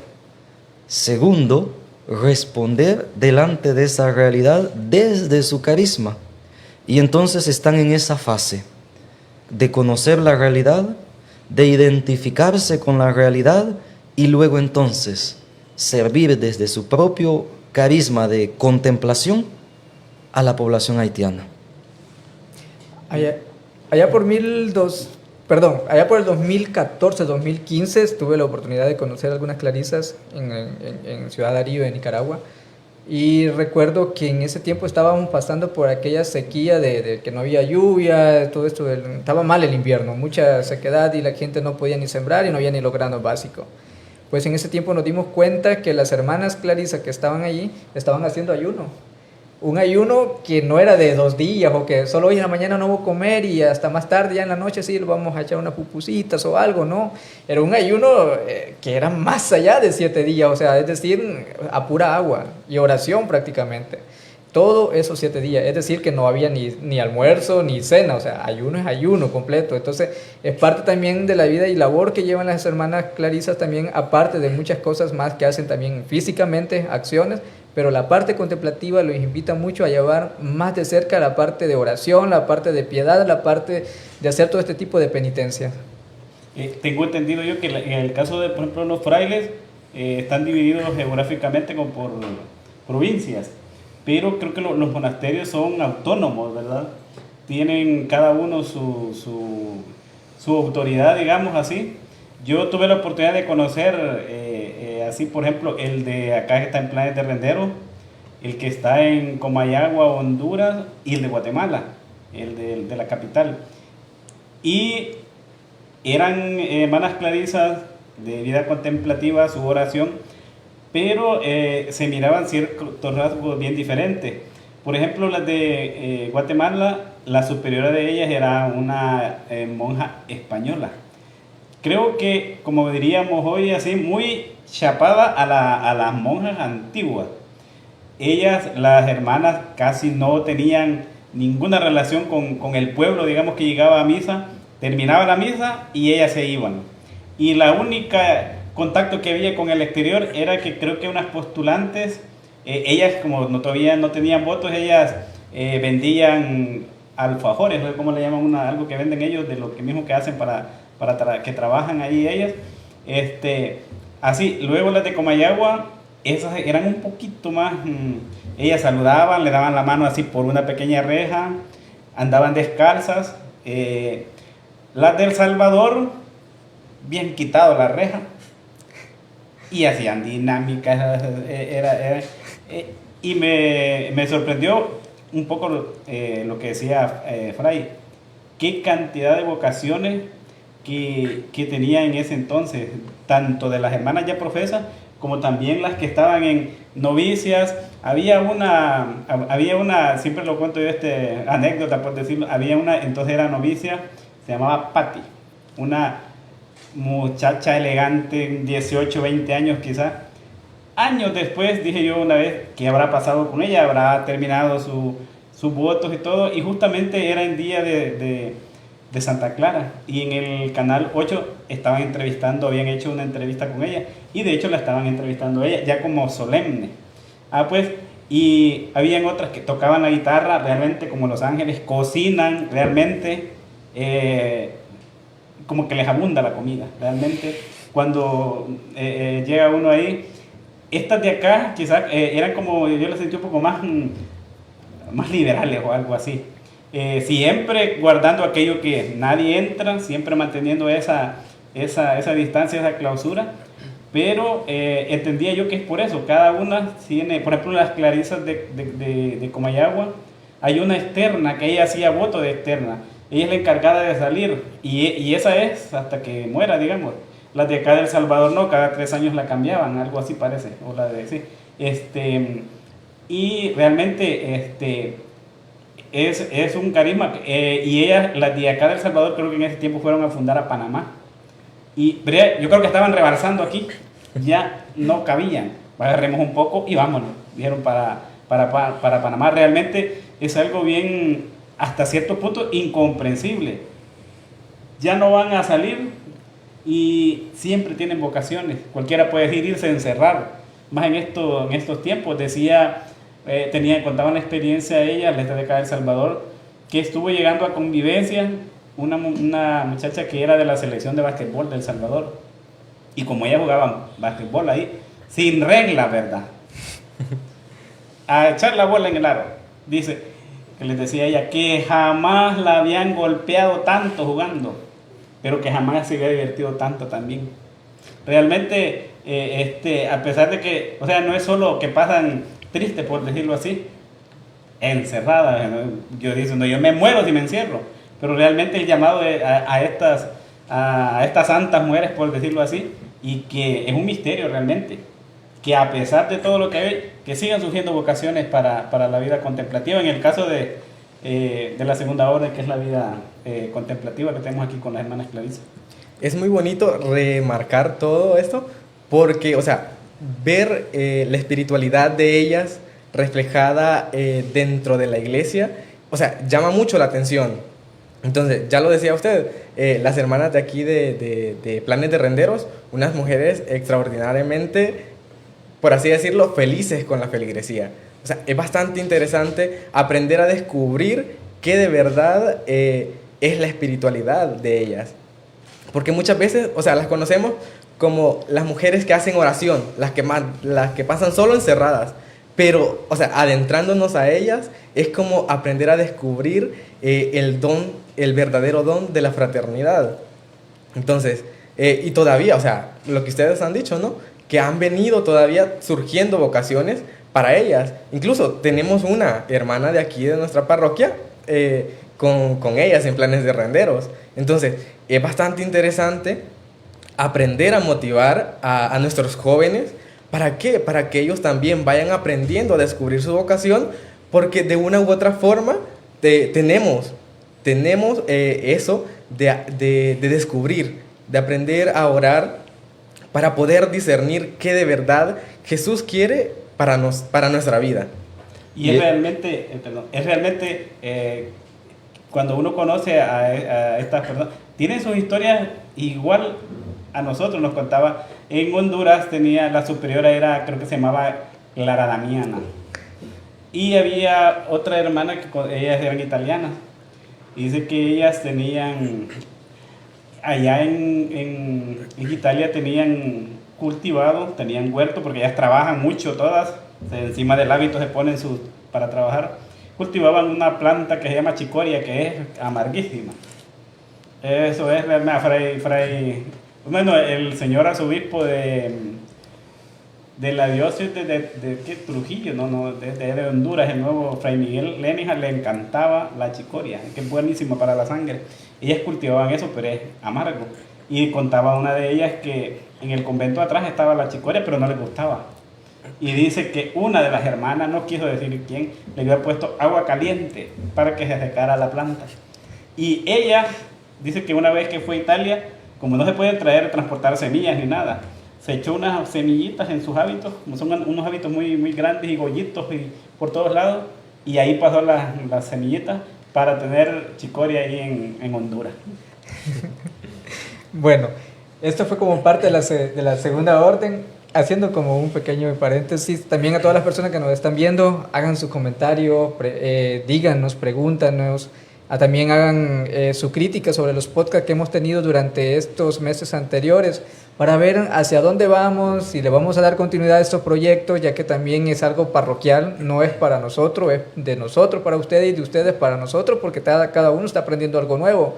Segundo, responder delante de esa realidad desde su carisma. Y entonces están en esa fase de conocer la realidad, de identificarse con la realidad y luego entonces servir desde su propio carisma de contemplación a la población haitiana. Allá por el 2014, 2015 tuve la oportunidad de conocer algunas clarisas en Ciudad Darío, en Nicaragua, y recuerdo que en ese tiempo estábamos pasando por aquella sequía de que no había lluvia, todo esto, estaba mal el invierno, mucha sequedad y la gente no podía ni sembrar y no había ni los granos básicos. Pues en ese tiempo nos dimos cuenta que las hermanas clarisas que estaban allí estaban haciendo ayuno. Un ayuno que no era de 2 días o que solo hoy en la mañana no voy a comer y hasta más tarde ya en la noche sí vamos a echar unas pupusitas o algo, no. Era un ayuno que era más allá de 7 días, o sea, es decir, a pura agua y oración prácticamente. Todo esos 7 días, es decir, que no había ni almuerzo ni cena, o sea, ayuno es ayuno completo. Entonces, es parte también de la vida y labor que llevan las hermanas clarisas también, aparte de muchas cosas más que hacen también físicamente, acciones, pero la parte contemplativa los invita mucho a llevar más de cerca la parte de oración, la parte de piedad, la parte de hacer todo este tipo de penitencia. Tengo entendido yo que en el caso de, por ejemplo, los frailes están divididos geográficamente como por provincias, pero creo que los monasterios son autónomos, ¿verdad? Tienen cada uno su autoridad, digamos así. Yo tuve la oportunidad de conocer, así por ejemplo, el de acá que está en Planes de Rendero, el que está en Comayagua, Honduras, y el de Guatemala, el de la capital. Y eran hermanas clarisas de vida contemplativa, su oración, pero se miraban ciertos rasgos bien diferentes. Por ejemplo, las de Guatemala, la superiora de ellas era una monja española. Creo que, como diríamos hoy, así, muy chapada a las monjas antiguas. Ellas, las hermanas, casi no tenían ninguna relación con el pueblo, digamos, que llegaba a misa, terminaba la misa y ellas se iban. Y la única contacto que había con el exterior era que creo que unas postulantes, ellas como todavía no tenían votos, ellas vendían alfajores, ¿no? ¿Cómo le llaman? Algo que venden ellos, de lo que mismo que hacen para que trabajan ahí ellas. Así, luego las de Comayagua, esas eran un poquito más, ellas saludaban, le daban la mano así por una pequeña reja, andaban descalzas. Las del Salvador, bien quitado la reja, y hacían dinámicas, y me sorprendió un poco lo que decía Fray, qué cantidad de vocaciones que tenía en ese entonces, tanto de las hermanas ya profesas como también las que estaban en novicias. Había una, siempre lo cuento yo, anécdota por decirlo, había una, entonces era novicia, se llamaba Patti, una muchacha elegante, 18, 20 años quizás. Años después dije yo una vez, ¿qué habrá pasado con ella? Habrá terminado sus votos y todo, y justamente era en día de Santa Clara, y en el canal 8 estaban entrevistando, habían hecho una entrevista con ella, y de hecho la estaban entrevistando a ella ya como solemne. Pues, y habían otras que tocaban la guitarra realmente como Los Ángeles, cocinan realmente, como que les abunda la comida, realmente cuando llega uno ahí. Estas de acá quizás eran como, yo las sentí un poco más liberales o algo así. Siempre guardando aquello que nadie entra, siempre manteniendo esa distancia, esa clausura, pero entendía yo que es por eso, cada una tiene, por ejemplo, las clarisas de Comayagua, hay una externa que ella hacía voto de externa, ella es la encargada de salir, y esa es hasta que muera, digamos. Las de acá del Salvador no, cada 3 años la cambiaban, algo así parece, o la de sí. Y realmente es un carisma, y ellas, las de acá del Salvador, creo que en ese tiempo fueron a fundar a Panamá, pero yo creo que estaban rebalsando aquí, ya no cabían, agarremos un poco y vámonos, dijeron para Panamá. Realmente es algo bien, hasta cierto punto, incomprensible. Ya no van a salir y siempre tienen vocaciones. Cualquiera puede irse a encerrar. Más en estos tiempos, decía, contaban la experiencia de ella, la de acá de El Salvador, que estuvo llegando a convivencia una muchacha que era de la selección de básquetbol de El Salvador. Y como ella jugaba básquetbol ahí, sin regla, ¿verdad? A echar la bola en el aro. Dice, que les decía ella, que jamás la habían golpeado tanto jugando, pero que jamás se había divertido tanto también. Realmente, a pesar de que, o sea, no es solo que pasan tristes, por decirlo así, encerradas, ¿no? Yo digo, no, yo me muero si me encierro, pero realmente el llamado a estas santas mujeres, por decirlo así, y que es un misterio realmente, que a pesar de todo lo que hay, que sigan surgiendo vocaciones para la vida contemplativa. En el caso de la segunda orden, que es la vida contemplativa que tenemos aquí con las hermanas Clarisa. Es muy bonito remarcar todo esto porque, o sea, ver la espiritualidad de ellas reflejada dentro de la iglesia, o sea, llama mucho la atención. Entonces, ya lo decía usted, las hermanas de aquí de Planes de Renderos, unas mujeres extraordinariamente, por así decirlo, felices con la feligresía. O sea, es bastante interesante aprender a descubrir qué de verdad es la espiritualidad de ellas. Porque muchas veces, o sea, las conocemos como las mujeres que hacen oración, las que pasan solo encerradas. Pero, o sea, adentrándonos a ellas, es como aprender a descubrir el verdadero don de la fraternidad. Entonces, y todavía, o sea, lo que ustedes han dicho, ¿no? Que han venido todavía surgiendo vocaciones para ellas. Incluso tenemos una hermana de aquí, de nuestra parroquia, con ellas en Planes de Renderos. Entonces, es bastante interesante aprender a motivar a nuestros jóvenes. ¿Para qué? Para que ellos también vayan aprendiendo a descubrir su vocación, porque de una u otra forma tenemos eso de descubrir, de aprender a orar para poder discernir qué de verdad Jesús quiere para nuestra vida. Y es realmente, cuando uno conoce a estas personas, tienen sus historias igual a nosotros. Nos contaba, en Honduras la superiora era, creo que se llamaba Clara Damiana, y había otra hermana que ellas eran italianas, y dice que ellas tenían, allá en Italia tenían cultivado, tenían huerto, porque ellas trabajan mucho todas, encima del hábito se ponen para trabajar, cultivaban una planta que se llama chicoria, que es amarguísima. Eso es realmente bueno, el señor arzobispo de la diócesis de Trujillo, de Honduras, el nuevo Fray Miguel Lénija, le encantaba la chicoria, que es buenísima para la sangre. Ellas cultivaban eso, pero es amargo. Y contaba una de ellas que en el convento atrás estaba la chicoria, pero no le gustaba. Y dice que una de las hermanas, no quiso decir quién, le había puesto agua caliente para que se secara la planta. Y ella dice que una vez que fue a Italia, como no se pueden transportar semillas ni nada, se echó unas semillitas en sus hábitos, como son unos hábitos muy, muy grandes y gollitos y por todos lados, y ahí pasó las semillitas para tener chicoria ahí en Honduras. Bueno, esto fue como parte de la segunda orden, haciendo como un pequeño paréntesis. También a todas las personas que nos están viendo, hagan su comentario, díganos, pregúntanos. También hagan su crítica sobre los podcasts que hemos tenido durante estos meses anteriores para ver hacia dónde vamos, si le vamos a dar continuidad a estos proyectos, ya que también es algo parroquial, no es para nosotros, es de nosotros para ustedes y de ustedes para nosotros, porque cada uno está aprendiendo algo nuevo.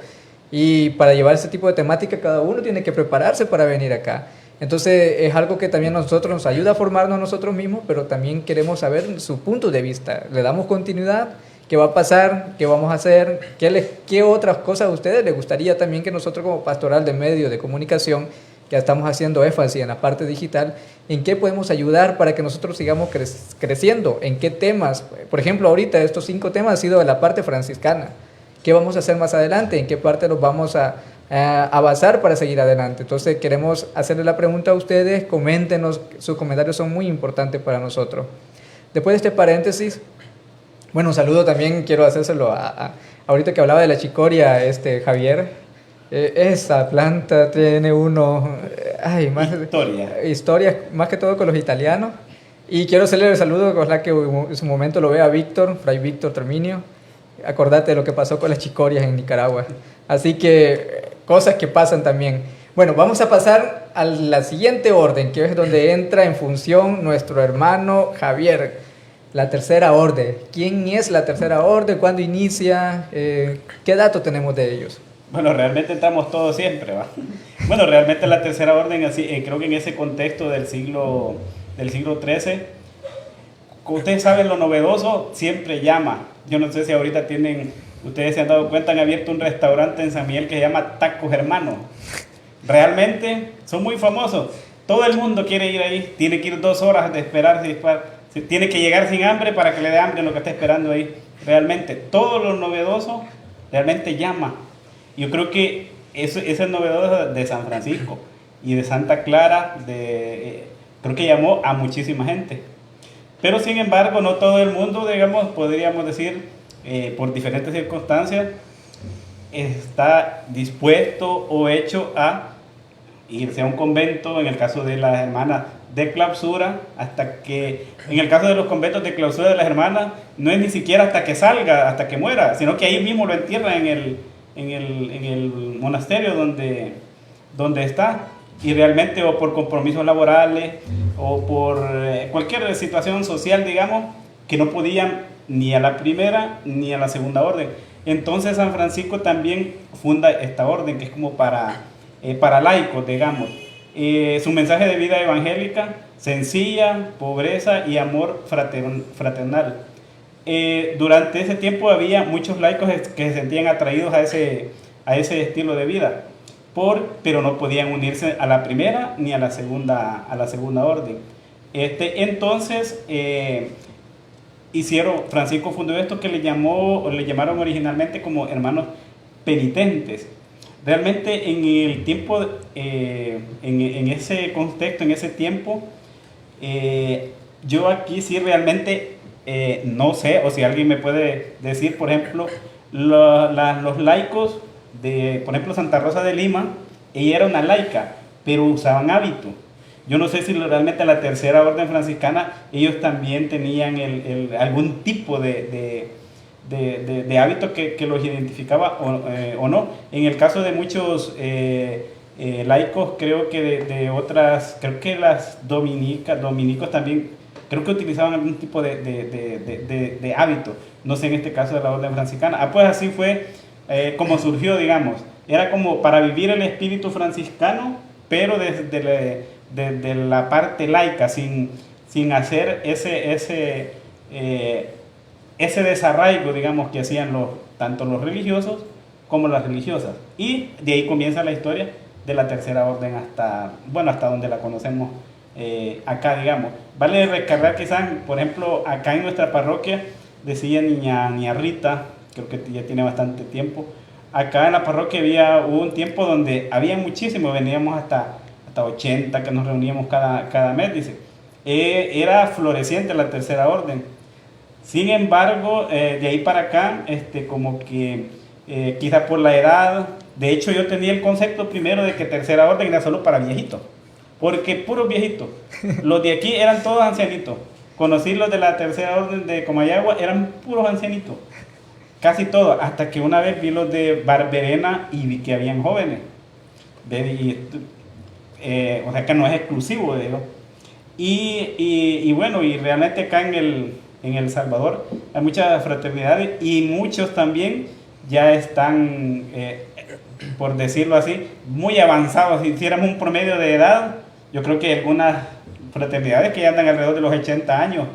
Y para llevar ese tipo de temática, cada uno tiene que prepararse para venir acá. Entonces es algo que también a nosotros nos ayuda a formarnos nosotros mismos, pero también queremos saber su punto de vista. Le damos continuidad. ¿Qué va a pasar? ¿Qué vamos a hacer? ¿Qué otras cosas a ustedes les gustaría también que nosotros como pastoral de medios de comunicación, que estamos haciendo énfasis en la parte digital, en qué podemos ayudar para que nosotros sigamos creciendo? ¿En qué temas? Por ejemplo, ahorita estos 5 temas han sido de la parte franciscana. ¿Qué vamos a hacer más adelante? ¿En qué parte nos vamos a basar para seguir adelante? Entonces queremos hacerle la pregunta a ustedes, coméntenos, sus comentarios son muy importantes para nosotros. Después de este paréntesis, Bueno, un saludo también quiero hacérselo ahorita que hablaba de la chicoria, Javier. Esa planta tiene más historias, más que todo con los italianos. Y quiero hacerle el saludo, ojalá que en su momento lo vea Víctor, Fray Víctor Terminio. Acordate de lo que pasó con las chicorias en Nicaragua. Así que cosas que pasan también. Bueno, vamos a pasar a la siguiente orden, que es donde entra en función nuestro hermano Javier. La Tercera Orden. ¿Quién es la Tercera Orden? ¿Cuándo inicia? ¿Qué datos tenemos de ellos? Bueno, realmente estamos todos siempre, ¿va? Bueno, realmente la Tercera Orden, así, creo que en ese contexto del siglo XIII, ustedes saben lo novedoso, siempre llama. Yo no sé si ahorita ustedes se han dado cuenta, han abierto un restaurante en San Miguel que se llama Tacos Hermano. Realmente son muy famosos. Todo el mundo quiere ir ahí, tiene que ir 2 horas de esperar, tiene que llegar sin hambre para que le dé hambre en lo que está esperando ahí. Realmente, todo lo novedoso realmente llama. Yo creo que eso es el novedoso de San Francisco y de Santa Clara, creo que llamó a muchísima gente. Pero sin embargo, no todo el mundo, digamos, podríamos decir, por diferentes circunstancias, está dispuesto o hecho a irse a un convento, en el caso de las hermanas de clausura, hasta que, en el caso de los conventos de clausura de las hermanas, no es ni siquiera hasta que salga, hasta que muera, sino que ahí mismo lo entierran en el monasterio donde está, y realmente o por compromisos laborales o por cualquier situación social, digamos, que no podían ni a la primera ni a la segunda orden. Entonces San Francisco también funda esta orden que es como para laicos, digamos. Su mensaje de vida evangélica, sencilla, pobreza y amor fraternal. Durante ese tiempo había muchos laicos que se sentían atraídos a ese estilo de vida, pero no podían unirse a la primera ni a la segunda orden. Entonces Francisco fundó esto que le llamaron originalmente como hermanos penitentes. Realmente en el tiempo, en ese contexto, en ese tiempo, yo aquí sí realmente no sé, o si alguien me puede decir, por ejemplo, los laicos de, por ejemplo, Santa Rosa de Lima, ella era una laica, pero usaban hábito. Yo no sé si realmente la Tercera Orden Franciscana, ellos también tenían algún tipo de hábito que los identificaba o no. En el caso de muchos laicos, creo que de otras, creo que las dominicos también, creo que utilizaban algún tipo de hábito. No sé en este caso de la Orden Franciscana. Pues así fue como surgió, digamos. Era como para vivir el espíritu franciscano, pero desde la parte laica, sin hacer ese desarraigo, digamos, que hacían tanto los religiosos como las religiosas. Y de ahí comienza la historia de la Tercera Orden hasta donde la conocemos acá, digamos. Vale recargar quizás, por ejemplo, acá en nuestra parroquia, decía niña Rita, creo que ya tiene bastante tiempo, acá en la parroquia hubo un tiempo donde había muchísimo, veníamos hasta 80 que nos reuníamos cada mes, dice. Era floreciente la Tercera Orden. Sin embargo, de ahí para acá, como que quizá por la edad, de hecho yo tenía el concepto primero de que Tercera Orden era solo para viejitos, porque puros viejitos. Los de aquí eran todos ancianitos. Conocí los de la Tercera Orden de Comayagua, eran puros ancianitos, casi todos, hasta que una vez vi los de Barberena y vi que habían jóvenes. O sea que no es exclusivo, digo. Y bueno, y realmente acá en El Salvador hay muchas fraternidades y muchos también ya están, por decirlo así, muy avanzados. Si hiciéramos un promedio de edad, yo creo que hay algunas fraternidades que ya andan alrededor de los 80 años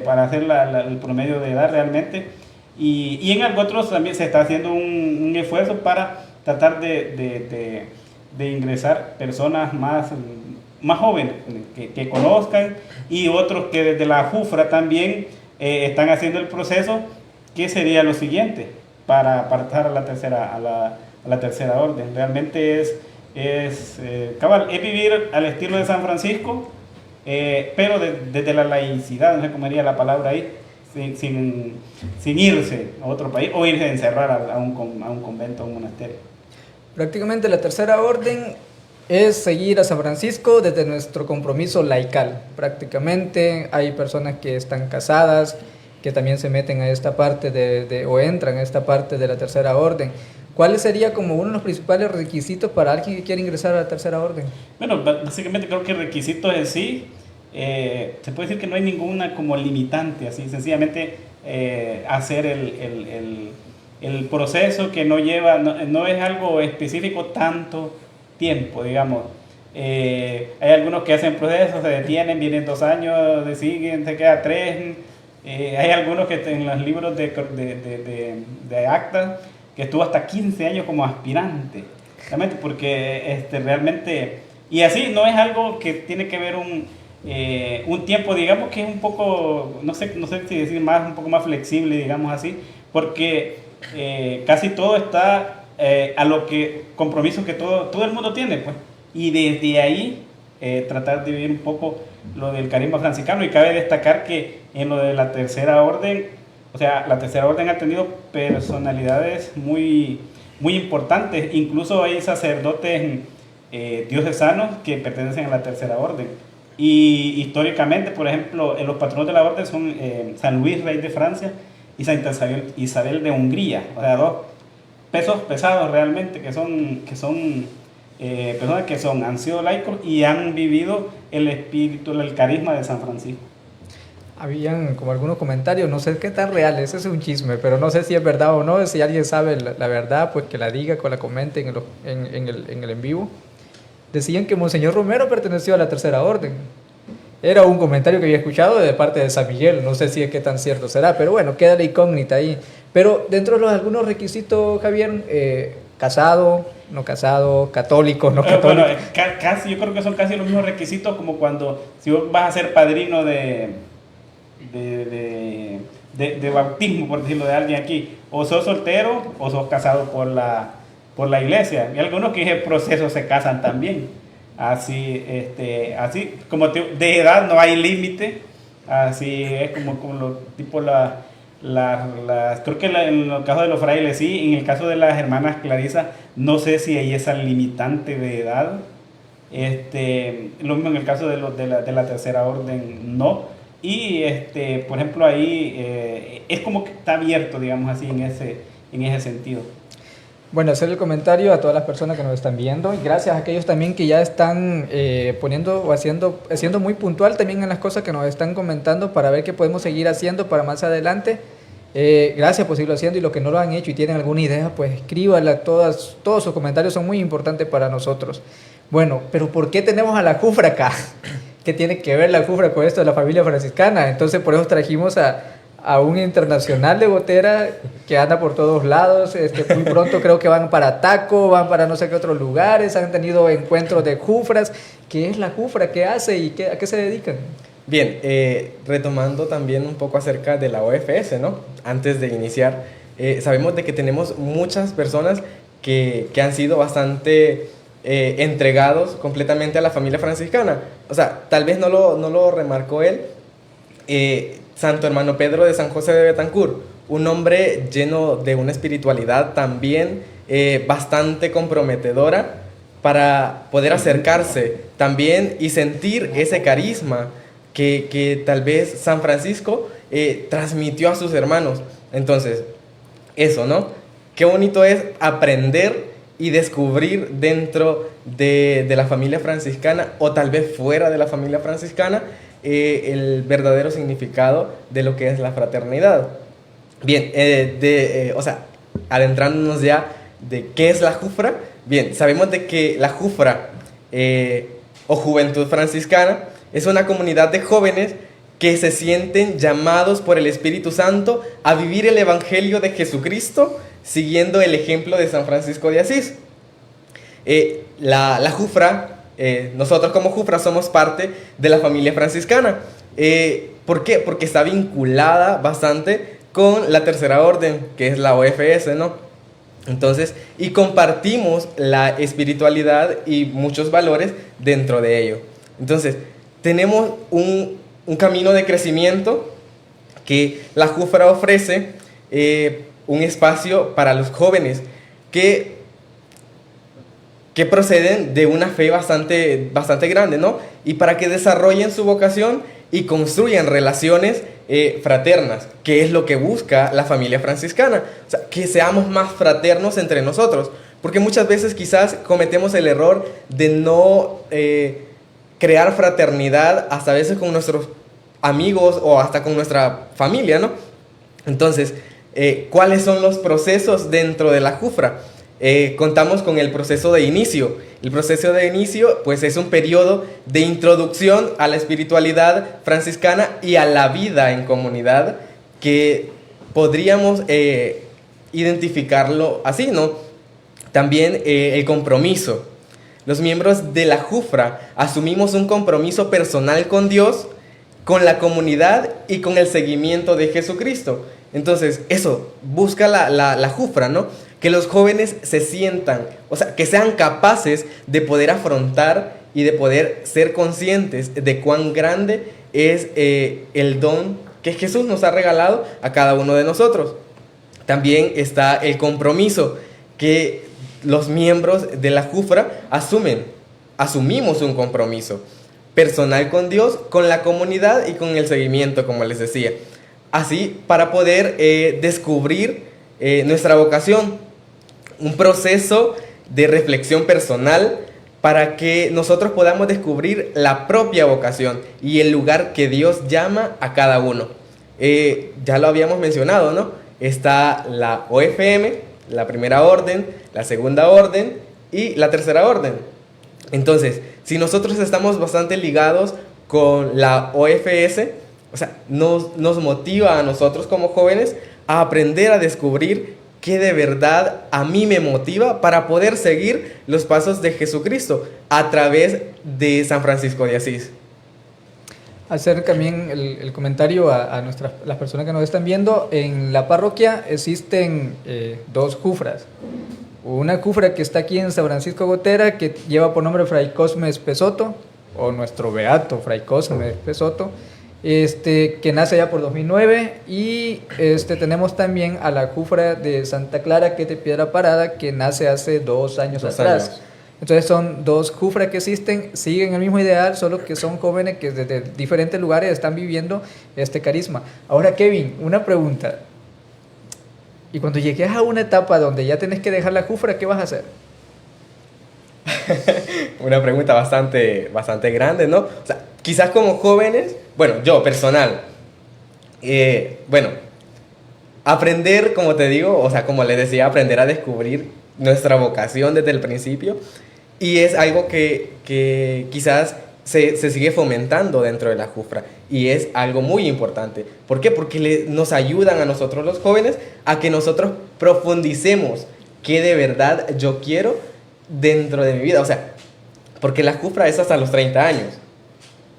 para hacer el promedio de edad realmente. Y en otros también se está haciendo un esfuerzo para tratar de ingresar personas más jóvenes que conozcan, y otros que desde la JUFRA también están haciendo el proceso, que sería lo siguiente para pasar a la tercera orden. Realmente es vivir al estilo de San Francisco, pero desde la laicidad, no sé cómo diría la palabra ahí, sin irse a otro país o irse a encerrar a un convento, a un monasterio. Prácticamente la tercera orden es seguir a San Francisco desde nuestro compromiso laical. Prácticamente hay personas que están casadas, que también se meten a esta parte o entran a esta parte de la tercera orden. ¿Cuál sería como uno de los principales requisitos para alguien que quiera ingresar a la tercera orden? Bueno, básicamente creo que requisitos en sí, se puede decir que no hay ninguna como limitante, así sencillamente hacer el proceso que no lleva, no es algo específico tanto tiempo, digamos. Hay algunos que hacen procesos, se detienen, vienen 2 años, siguen, se queda 3. Hay algunos que en los libros de actas que estuvo hasta 15 años como aspirante, realmente, porque realmente, y así no es algo que tiene que ver un tiempo, digamos que es un poco, no sé si decir más, un poco más flexible, digamos así, porque casi todo está a lo que compromisos que todo el mundo tiene, pues, y desde ahí tratar de vivir un poco lo del carisma franciscano. Y cabe destacar que en lo de la tercera orden, o sea, la tercera orden ha tenido personalidades muy, muy importantes, incluso hay sacerdotes diocesanos que pertenecen a la tercera orden. Y históricamente, por ejemplo, los patronos de la orden son San Luis, rey de Francia, y Santa Isabel de Hungría, o sea, 2 pesos pesados realmente, que son personas que han sido laicos y han vivido el espíritu, el carisma de San Francisco. Habían como algunos comentarios, no sé qué tan real, ese es un chisme, pero no sé si es verdad o no. Si alguien sabe la verdad, pues que la diga, que la comente en el en vivo. Decían que Monseñor Romero perteneció a la tercera orden. Era un comentario que había escuchado de parte de San Miguel, no sé si es que tan cierto será, pero bueno, queda la incógnita ahí. Pero dentro de algunos requisitos, Javier, casado, no casado, católico, no católico. Bueno, casi, yo creo que son casi los mismos requisitos como cuando, si vos vas a ser padrino de bautismo, por decirlo de alguien aquí, o sos soltero o sos casado por la iglesia. Y algunos que en el proceso se casan también. Así como de edad no hay límite, así es como creo que en el caso de los frailes sí, en el caso de las hermanas Clarisa no sé si hay esa limitante de edad, lo mismo en el caso de la tercera orden no, y por ejemplo ahí es como que está abierto, digamos así, en ese sentido. Bueno, hacer el comentario a todas las personas que nos están viendo y gracias a aquellos también que ya están poniendo o haciendo muy puntual también en las cosas que nos están comentando para ver qué podemos seguir haciendo para más adelante. Gracias por seguirlo haciendo y los que no lo han hecho y tienen alguna idea, pues escríbanla, todos sus comentarios son muy importantes para nosotros. Bueno, pero ¿por qué tenemos a la Jufra acá? ¿Qué tiene que ver la Jufra con esto de la familia franciscana? Entonces por eso trajimos a un internacional de Gotera que anda por todos lados, muy pronto creo que van para Taco, van para no sé qué otros lugares, han tenido encuentros de Jufras. ¿Qué es la Jufra? ¿Qué hace y a qué se dedican? Bien, retomando también un poco acerca de la OFS, ¿no? Antes de iniciar, sabemos de que tenemos muchas personas que han sido bastante entregados completamente a la familia franciscana. O sea, tal vez no lo remarcó él, Santo Hermano Pedro de San José de Betancourt, un hombre lleno de una espiritualidad también bastante comprometedora para poder acercarse también y sentir ese carisma que tal vez San Francisco transmitió a sus hermanos. Entonces, eso, ¿no? Qué bonito es aprender y descubrir dentro de la familia franciscana o tal vez fuera de la familia franciscana el verdadero significado de lo que es la fraternidad. Bien, adentrándonos ya de qué es la Jufra. Bien, sabemos de que la Jufra o Juventud Franciscana es una comunidad de jóvenes que se sienten llamados por el Espíritu Santo a vivir el Evangelio de Jesucristo siguiendo el ejemplo de San Francisco de Asís. La Jufra, nosotros como Jufra somos parte de la familia franciscana. ¿Por qué? Porque está vinculada bastante con la tercera orden, que es la OFS, ¿no? Entonces, y compartimos la espiritualidad y muchos valores dentro de ello. Entonces, tenemos un camino de crecimiento que la Jufra ofrece un espacio para los jóvenes que proceden de una fe bastante grande, ¿no? Y para que desarrollen su vocación y construyan relaciones fraternas, que es lo que busca la familia franciscana. O sea, que seamos más fraternos entre nosotros, porque muchas veces quizás cometemos el error de no crear fraternidad hasta a veces con nuestros amigos o hasta con nuestra familia, ¿no? Entonces, ¿cuáles son los procesos dentro de la Jufra? Contamos con el proceso de inicio. El proceso de inicio, pues, es un periodo de introducción a la espiritualidad franciscana y a la vida en comunidad, que podríamos identificarlo así, ¿no? También el compromiso. Los miembros de la Jufra asumimos un compromiso personal con Dios, con la comunidad y con el seguimiento de Jesucristo. Entonces, eso busca la Jufra, ¿no? Que los jóvenes se sientan, o sea, que sean capaces de poder afrontar y de poder ser conscientes de cuán grande es el don que Jesús nos ha regalado a cada uno de nosotros. También está el compromiso que los miembros de la Jufra asumimos un compromiso personal con Dios, con la comunidad y con el seguimiento, como les decía. Así, para poder descubrir nuestra vocación, un proceso de reflexión personal para que nosotros podamos descubrir la propia vocación y el lugar que Dios llama a cada uno. Ya lo habíamos mencionado, ¿no? Está la OFM, la primera orden, la segunda orden y la tercera orden. Entonces, si nosotros estamos bastante ligados con la OFS, o sea, nos motiva a nosotros como jóvenes a aprender a descubrir qué de verdad a mí me motiva para poder seguir los pasos de Jesucristo a través de San Francisco de Asís. Hacer también el comentario a las personas que nos están viendo. En la parroquia existen dos jufras. Una jufra que está aquí en San Francisco Gotera, que lleva por nombre Fray Cosme Espesoto, o nuestro beato Fray Cosme Espesoto, que nace ya por 2009, y tenemos también a la Jufra de Santa Clara, que es de Piedra Parada, que nace hace 2 años atrás. Entonces son dos jufras que existen, siguen el mismo ideal, solo que son jóvenes que desde diferentes lugares están viviendo este carisma. Ahora, Kevin, una pregunta. Y cuando llegues a una etapa donde ya tenés que dejar la jufra, ¿qué vas a hacer? Una pregunta bastante grande, ¿no? O sea, quizás como jóvenes, bueno, yo personal, aprender, como te digo, o sea, como les decía, aprender a descubrir nuestra vocación desde el principio, y es algo que quizás se sigue fomentando dentro de la Jufra, y es algo muy importante. ¿Por qué? Porque nos ayudan a nosotros los jóvenes a que nosotros profundicemos qué de verdad yo quiero dentro de mi vida. O sea, porque la Jufra es hasta los 30 años,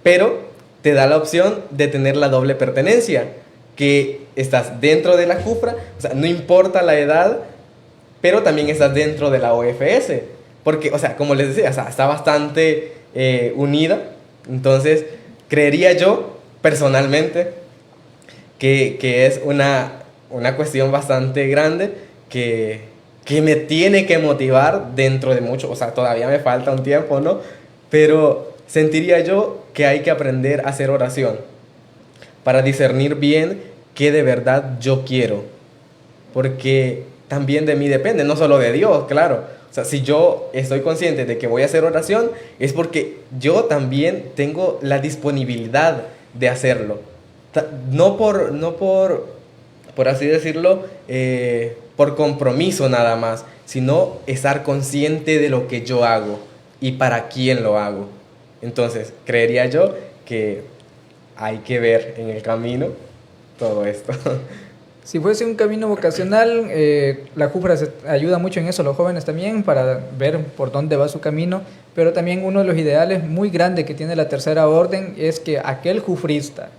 pero te da la opción de tener la doble pertenencia, que estás dentro de la Jufra, o sea, no importa la edad, pero también estás dentro de la OFS, porque, o sea, como les decía, o sea, está bastante unida. Entonces, creería yo, personalmente, que es una cuestión bastante grande que me tiene que motivar dentro de mucho. O sea, todavía me falta un tiempo, ¿no? Pero sentiría yo que hay que aprender a hacer oración para discernir bien qué de verdad yo quiero, porque también de mí depende, no solo de Dios, claro. O sea, si yo estoy consciente de que voy a hacer oración, es porque yo también tengo la disponibilidad de hacerlo. No por así decirlo, por compromiso nada más, sino estar consciente de lo que yo hago y para quién lo hago. Entonces, creería yo que hay que ver en el camino todo esto. Si fuese un camino vocacional, la Jufra ayuda mucho en eso, los jóvenes también, para ver por dónde va su camino, pero también uno de los ideales muy grandes que tiene la tercera orden es que aquel jufrista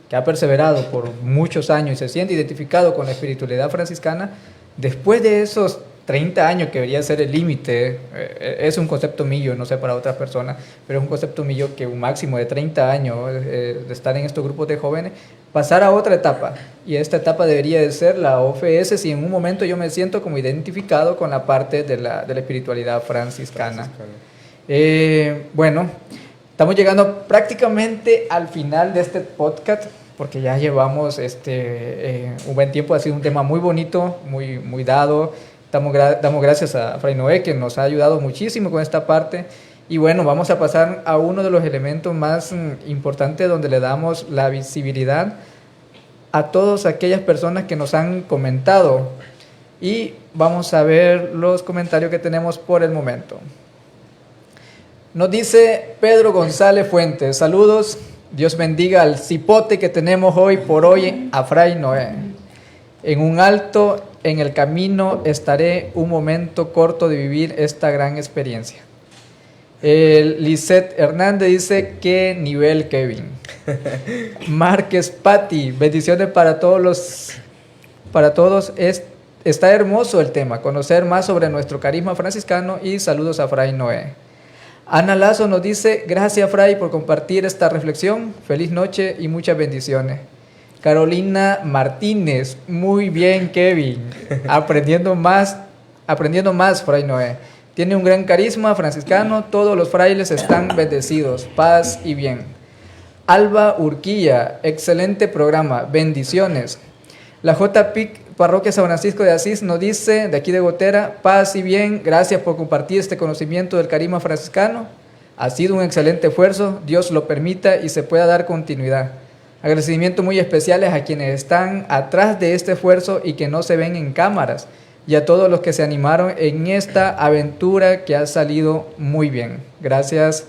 que ha perseverado por muchos años y se siente identificado con la espiritualidad franciscana, después de esos 30 años que debería ser el límite, es un concepto mío, no sé para otras personas, pero es un concepto mío que un máximo de 30 años de estar en estos grupos de jóvenes, pasar a otra etapa, y esta etapa debería de ser la OFS, si en un momento yo me siento como identificado con la parte de la espiritualidad franciscana. Bueno, estamos llegando prácticamente al final de este podcast, porque ya llevamos un buen tiempo. Ha sido un tema muy bonito, muy dado. Damos gracias a Fray Noé, que nos ha ayudado muchísimo con esta parte. Y bueno, vamos a pasar a uno de los elementos más importantes, donde le damos la visibilidad a todas aquellas personas que nos han comentado. Y vamos a ver los comentarios que tenemos por el momento. Nos dice Pedro González Fuentes: saludos, Dios bendiga al cipote que tenemos hoy por hoy, a Fray Noé. En un alto en el camino estaré un momento corto de vivir esta gran experiencia. Lisette Hernández dice: qué nivel, Kevin. Márquez Patti: bendiciones para todos. Está hermoso el tema, conocer más sobre nuestro carisma franciscano, y saludos a Fray Noé. Ana Lazo nos dice: gracias, Fray, por compartir esta reflexión. Feliz noche y muchas bendiciones. Carolina Martínez: muy bien, Kevin. Aprendiendo más, Fray Noé. Tiene un gran carisma franciscano. Todos los frailes están bendecidos. Paz y bien. Alba Urquilla: excelente programa. Bendiciones. La JPIC Parroquia San Francisco de Asís nos dice, de aquí de Gotera: paz y bien, gracias por compartir este conocimiento del carisma franciscano. Ha sido un excelente esfuerzo, Dios lo permita y se pueda dar continuidad. Agradecimientos muy especiales a quienes están atrás de este esfuerzo y que no se ven en cámaras, y a todos los que se animaron en esta aventura que ha salido muy bien. Gracias.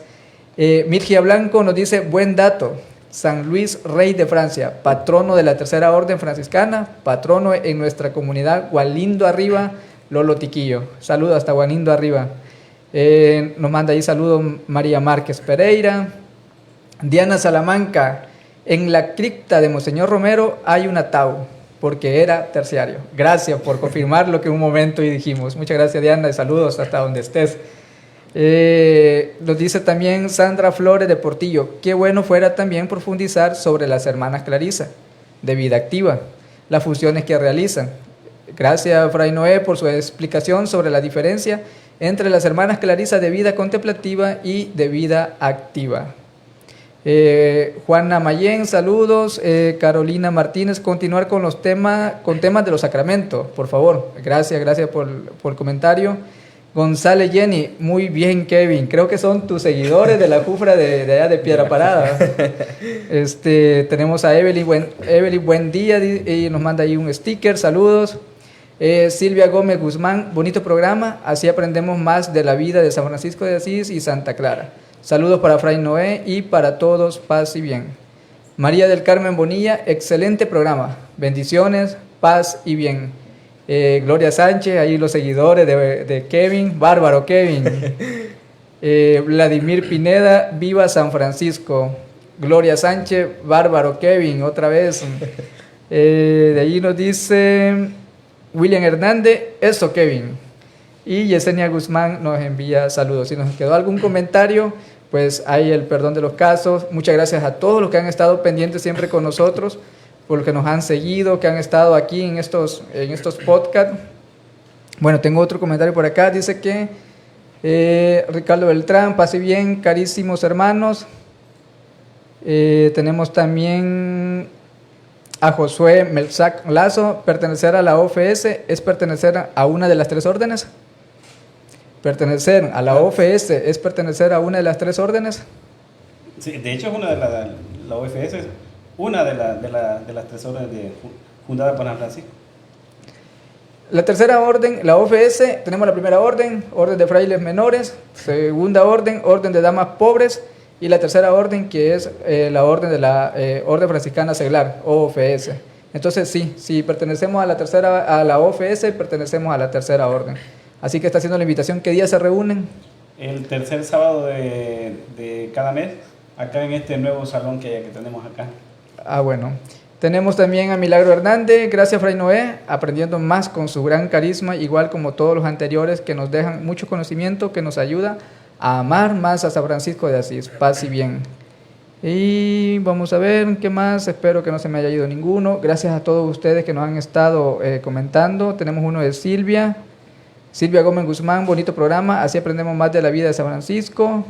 Mirgia Blanco nos dice: buen dato. San Luis, rey de Francia, patrono de la Tercera Orden Franciscana, patrono en nuestra comunidad, Gualindo Arriba, Lolo Tiquillo. Saludos hasta Gualindo Arriba. Nos manda ahí saludos María Márquez Pereira. Diana Salamanca: en la cripta de Monseñor Romero hay un ataúd, porque era terciario. Gracias por confirmar lo que en un momento y dijimos. Muchas gracias, Diana, y saludos hasta donde estés. Nos dice también Sandra Flores de Portillo: qué bueno fuera también profundizar sobre las hermanas Clarisa de vida activa, las funciones que realizan. Gracias, Fray Noé, por su explicación sobre la diferencia entre las hermanas Clarisa de vida contemplativa y de vida activa. Juana Mayén: saludos. Carolina Martínez: continuar con los temas de los sacramentos, por favor. Gracias por el comentario. González Jenny: muy bien, Kevin. Creo que son tus seguidores de la Jufra de allá de Piedra Parada. Tenemos a Evelyn, buen día, y nos manda ahí un sticker. Saludos. Silvia Gómez Guzmán: bonito programa, así aprendemos más de la vida de San Francisco de Asís y Santa Clara. Saludos para Fray Noé y para todos, paz y bien. María del Carmen Bonilla: excelente programa, bendiciones, paz y bien. Gloria Sánchez, ahí los seguidores de Kevin: bárbaro, Kevin. Vladimir Pineda: viva San Francisco. Gloria Sánchez: bárbaro, Kevin, otra vez. De ahí nos dice William Hernández: eso, Kevin. Y Yesenia Guzmán nos envía saludos. Si nos quedó algún comentario, pues hay el perdón de los casos. Muchas gracias a todos los que han estado pendientes siempre con nosotros, por los que nos han seguido, que han estado aquí en estos podcasts. Bueno, tengo otro comentario por acá. Dice que Ricardo Beltrán: pase bien, carísimos hermanos. Tenemos también a Josué Melzac Lazo: pertenecer a la OFS es pertenecer a una de las tres órdenes. Pertenecer a la OFS es pertenecer a una de las tres órdenes. Sí, de hecho es una de la OFS es una de las tres órdenes fundada por San Francisco. La tercera orden, la OFS, tenemos la primera orden, orden de frailes menores; segunda orden, orden de damas pobres; y la tercera orden, que es la orden de la Orden Franciscana Seglar, OFS. Entonces sí, pertenecemos a la OFS, pertenecemos a la tercera orden. Así que está haciendo la invitación. ¿Qué día se reúnen? El tercer sábado de cada mes, acá en este nuevo salón que tenemos acá. Bueno. Tenemos también a Milagro Hernández, gracias Fray Noé, aprendiendo más con su gran carisma, igual como todos los anteriores que nos dejan mucho conocimiento, que nos ayuda a amar más a San Francisco de Asís, paz y bien. Y vamos a ver qué más, espero que no se me haya ido ninguno. Gracias a todos ustedes que nos han estado comentando. Tenemos uno de Silvia Gómez Guzmán, bonito programa, así aprendemos más de la vida de San Francisco.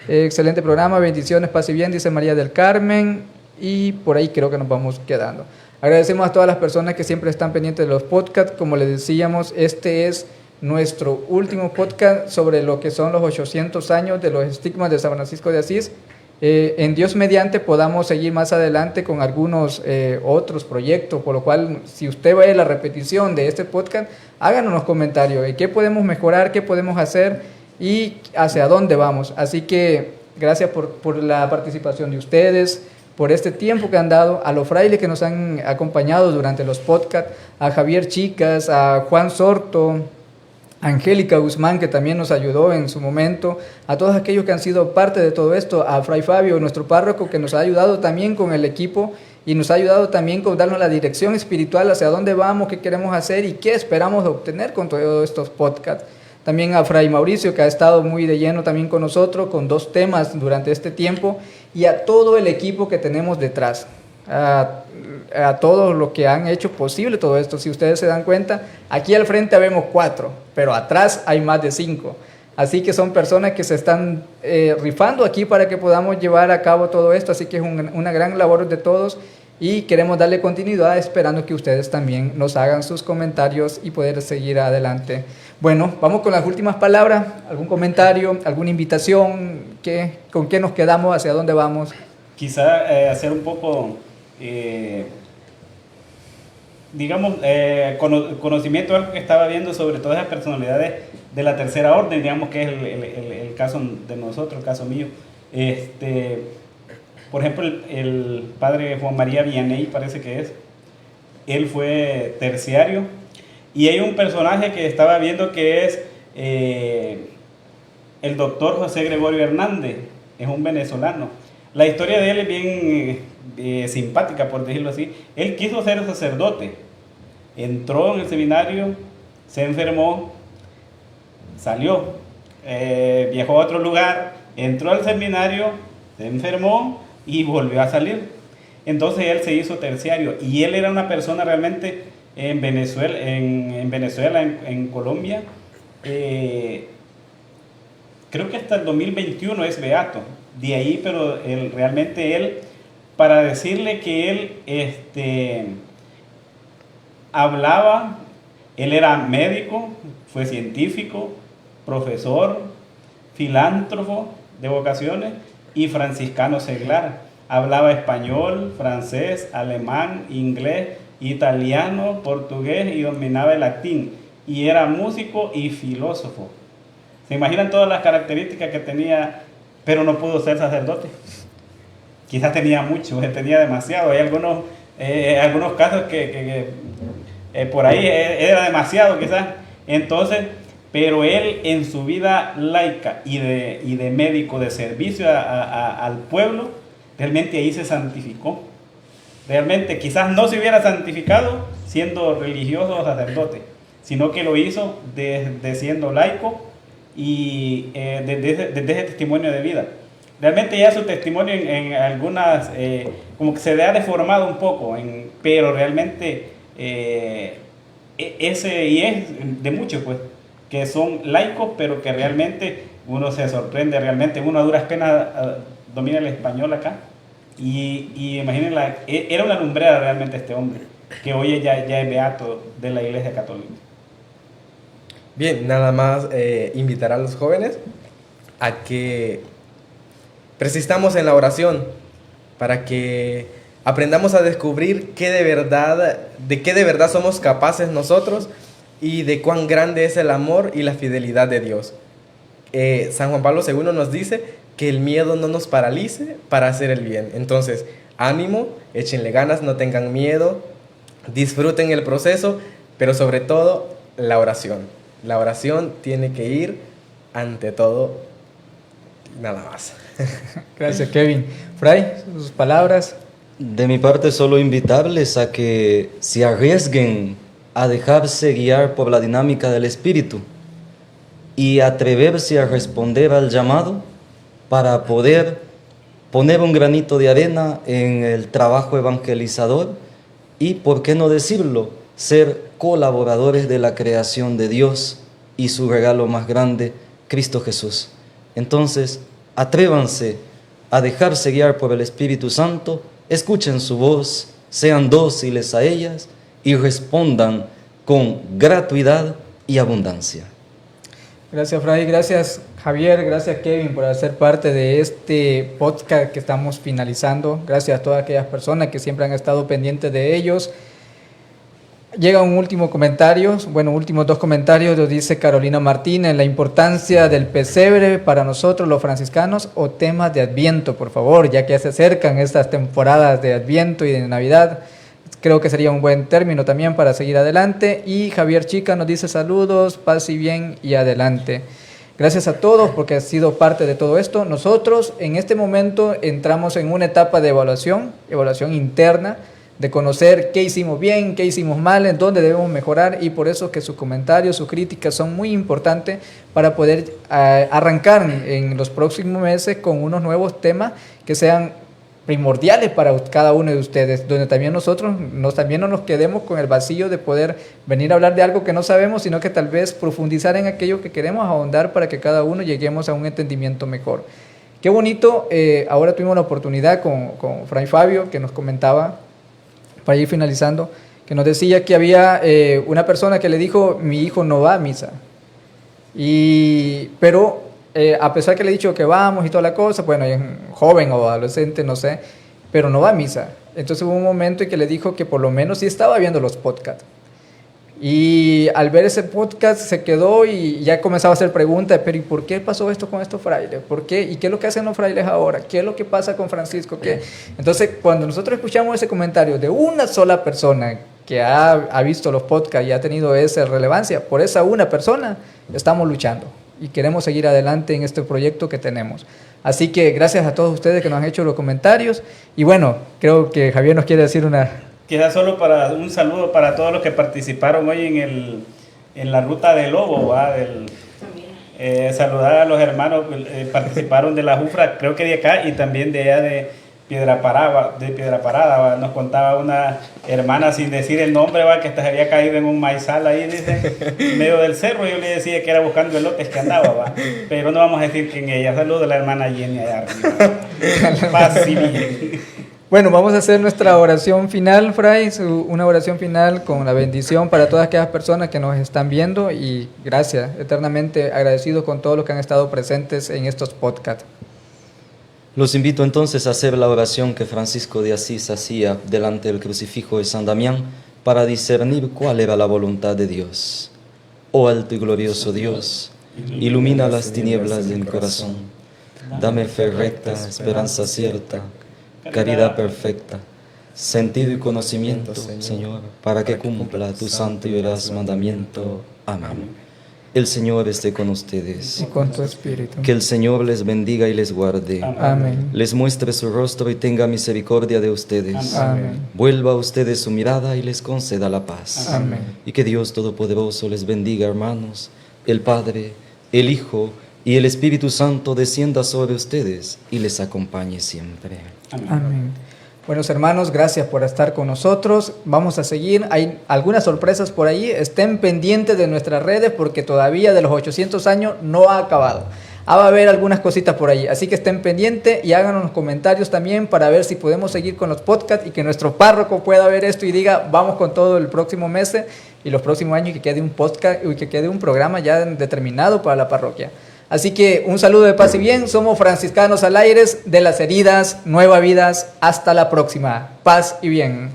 Excelente programa, bendiciones, paz y bien, dice María del Carmen. Y por ahí creo que nos vamos quedando. Agradecemos a todas las personas que siempre están pendientes de los podcasts. Como les decíamos, este es nuestro último podcast sobre lo que son los 800 años de los estigmas de San Francisco de Asís. En Dios mediante podamos seguir más adelante con algunos otros proyectos, por lo cual si usted va a la repetición de este podcast, háganos los comentarios de qué podemos mejorar, qué podemos hacer y hacia dónde vamos. Así que gracias por la participación de ustedes, por este tiempo que han dado, a los frailes que nos han acompañado durante los podcasts, a Javier Chicas, a Juan Sorto, Angélica Guzmán, que también nos ayudó en su momento, a todos aquellos que han sido parte de todo esto, a Fray Fabio, nuestro párroco, que nos ha ayudado también con el equipo y nos ha ayudado también con darnos la dirección espiritual hacia dónde vamos, qué queremos hacer y qué esperamos obtener con todos estos podcasts. También a Fray Mauricio, que ha estado muy de lleno también con nosotros, con 2 temas durante este tiempo, y a todo el equipo que tenemos detrás. A todos los que han hecho posible todo esto. Si ustedes se dan cuenta, aquí al frente vemos 4, pero atrás hay más de 5. Así que son personas que se están rifando aquí para que podamos llevar a cabo todo esto. Así que es una gran labor de todos y queremos darle continuidad esperando que ustedes también nos hagan sus comentarios y poder seguir adelante. Bueno, vamos con las últimas palabras. ¿Algún comentario, alguna invitación? ¿Con qué nos quedamos? ¿Hacia dónde vamos? Quizá hacer un poco, conocimiento de algo que estaba viendo sobre todas las personalidades de la tercera orden, digamos que es el caso de nosotros, el caso mío. Por ejemplo, el padre Juan María Vianney, parece que es, él fue terciario, y hay un personaje que estaba viendo que es el doctor José Gregorio Hernández, es un venezolano. La historia de él es bien simpática, por decirlo así. Él quiso ser sacerdote, entró en el seminario, se enfermó, salió, viajó a otro lugar, entró al seminario, se enfermó y volvió a salir. Entonces él se hizo terciario y él era una persona realmente en Venezuela, en Colombia, creo que hasta el 2021 es beato. De ahí, pero realmente él, para decirle que él hablaba, él era médico, fue científico, profesor, filántropo de vocaciones y franciscano seglar. Hablaba español, francés, alemán, inglés, italiano, portugués y dominaba el latín. Y era músico y filósofo. ¿Se imaginan todas las características que tenía? Pero no pudo ser sacerdote. Quizás tenía mucho, tenía demasiado. Hay algunos casos que por ahí era demasiado quizás. Entonces, pero él en su vida laica y de médico de servicio al pueblo, realmente ahí se santificó. Realmente quizás no se hubiera santificado siendo religioso o sacerdote, sino que lo hizo desde siendo laico y desde ese testimonio de vida. Realmente ya su testimonio en algunas, como que se le ha deformado un poco, pero realmente ese y es de muchos, pues, que son laicos, pero que realmente uno se sorprende, realmente uno a duras penas domina el español acá. Y imaginen, era una lumbrera realmente este hombre, que hoy ya es beato de la Iglesia Católica. Bien, nada más invitar a los jóvenes a que persistamos en la oración para que aprendamos a descubrir de qué de verdad somos capaces nosotros y de cuán grande es el amor y la fidelidad de Dios. San Juan Pablo II nos dice que el miedo no nos paralice para hacer el bien. Entonces, ánimo, échenle ganas, no tengan miedo, disfruten el proceso, pero sobre todo la oración. La oración tiene que ir ante todo, nada más. Gracias, Kevin. Fray, sus palabras. De mi parte, solo invitarles a que se arriesguen a dejarse guiar por la dinámica del Espíritu y atreverse a responder al llamado para poder poner un granito de arena en el trabajo evangelizador y, por qué no decirlo, ser colaboradores de la creación de Dios y su regalo más grande, Cristo Jesús. Entonces, atrévanse a dejarse guiar por el Espíritu Santo, escuchen su voz, sean dóciles a ellas y respondan con gratuidad y abundancia. Gracias, Fray. Gracias, Javier. Gracias, Kevin, por hacer parte de este podcast que estamos finalizando. Gracias a todas aquellas personas que siempre han estado pendientes de ellos. Llega un último comentario, últimos 2 comentarios, lo dice Carolina Martínez: la importancia del pesebre para nosotros los franciscanos, o temas de Adviento, por favor, ya que se acercan estas temporadas de Adviento y de Navidad. Creo que sería un buen término también para seguir adelante. Y Javier Chica nos dice: saludos, paz y bien y adelante. Gracias a todos porque han sido parte de todo esto. Nosotros en este momento entramos en una etapa de evaluación interna, de conocer qué hicimos bien, qué hicimos mal, en dónde debemos mejorar, y por eso que sus comentarios, sus críticas son muy importantes para poder arrancar en los próximos meses con unos nuevos temas que sean primordiales para cada uno de ustedes, donde también nosotros también no nos quedemos con el vacío de poder venir a hablar de algo que no sabemos, sino que tal vez profundizar en aquello que queremos ahondar para que cada uno lleguemos a un entendimiento mejor. Qué bonito, ahora tuvimos la oportunidad con Fray Fabio, que nos comentaba, para ir finalizando, que nos decía que había una persona que le dijo: mi hijo no va a misa, pero a pesar que le he dicho que vamos y toda la cosa, bueno, es joven o adolescente, no sé, pero no va a misa. Entonces hubo un momento en que le dijo que por lo menos sí estaba viendo los podcasts. Y al ver ese podcast se quedó y ya comenzaba a hacer preguntas: pero ¿y por qué pasó esto con estos frailes? ¿Por qué? ¿Y qué es lo que hacen los frailes ahora? ¿Qué es lo que pasa con Francisco? ¿Qué? Entonces, cuando nosotros escuchamos ese comentario de una sola persona que ha visto los podcasts y ha tenido esa relevancia, por esa una persona estamos luchando y queremos seguir adelante en este proyecto que tenemos. Así que gracias a todos ustedes que nos han hecho los comentarios. Y bueno, creo que Javier nos quiere decir Quizás solo para un saludo para todos los que participaron hoy en la ruta del lobo, ¿va? Saludar a los hermanos que participaron de la Jufra, creo que de acá, y también de allá de Piedra Parada, ¿va? Nos contaba una hermana, sin decir el nombre, ¿va? Que hasta se había caído en un maizal ahí, dice, en medio del cerro. Yo le decía que era buscando elotes que andaba, ¿va? Pero no vamos a decir quién es ella. Saludos a la hermana Jenny allá arriba. Paz y bien. Bueno, vamos a hacer nuestra oración final, Fray, una oración final con la bendición para todas aquellas personas que nos están viendo, y gracias, eternamente agradecidos con todos los que han estado presentes en estos podcasts. Los invito entonces a hacer la oración que Francisco de Asís hacía delante del crucifijo de San Damián para discernir cuál era la voluntad de Dios. Oh alto y glorioso Dios, ilumina las tinieblas de mi corazón, dame fe recta, esperanza cierta, caridad perfecta, sentido y conocimiento, Señor, para que cumpla tu santo y veraz mandamiento. Amén. El Señor esté con ustedes. Y con tu espíritu. Que el Señor les bendiga y les guarde. Amén. Les muestre su rostro y tenga misericordia de ustedes. Amén. Vuelva a ustedes su mirada y les conceda la paz. Amén. Y que Dios Todopoderoso les bendiga, hermanos, el Padre, el Hijo y el Espíritu Santo descienda sobre ustedes y les acompañe siempre. Amén. Buenos hermanos, gracias por estar con nosotros. Vamos a seguir. Hay algunas sorpresas por ahí. Estén pendientes de nuestras redes porque todavía de los 800 años no ha acabado. Va a haber algunas cositas por ahí. Así que estén pendientes y háganos comentarios también para ver si podemos seguir con los podcasts y que nuestro párroco pueda ver esto y diga: vamos con todo el próximo mes y los próximos años, y que quede un podcast y que quede un programa ya determinado para la parroquia. Así que un saludo de paz y bien. Somos franciscanos al aire de las heridas, Nueva Vidas. Hasta la próxima. Paz y bien.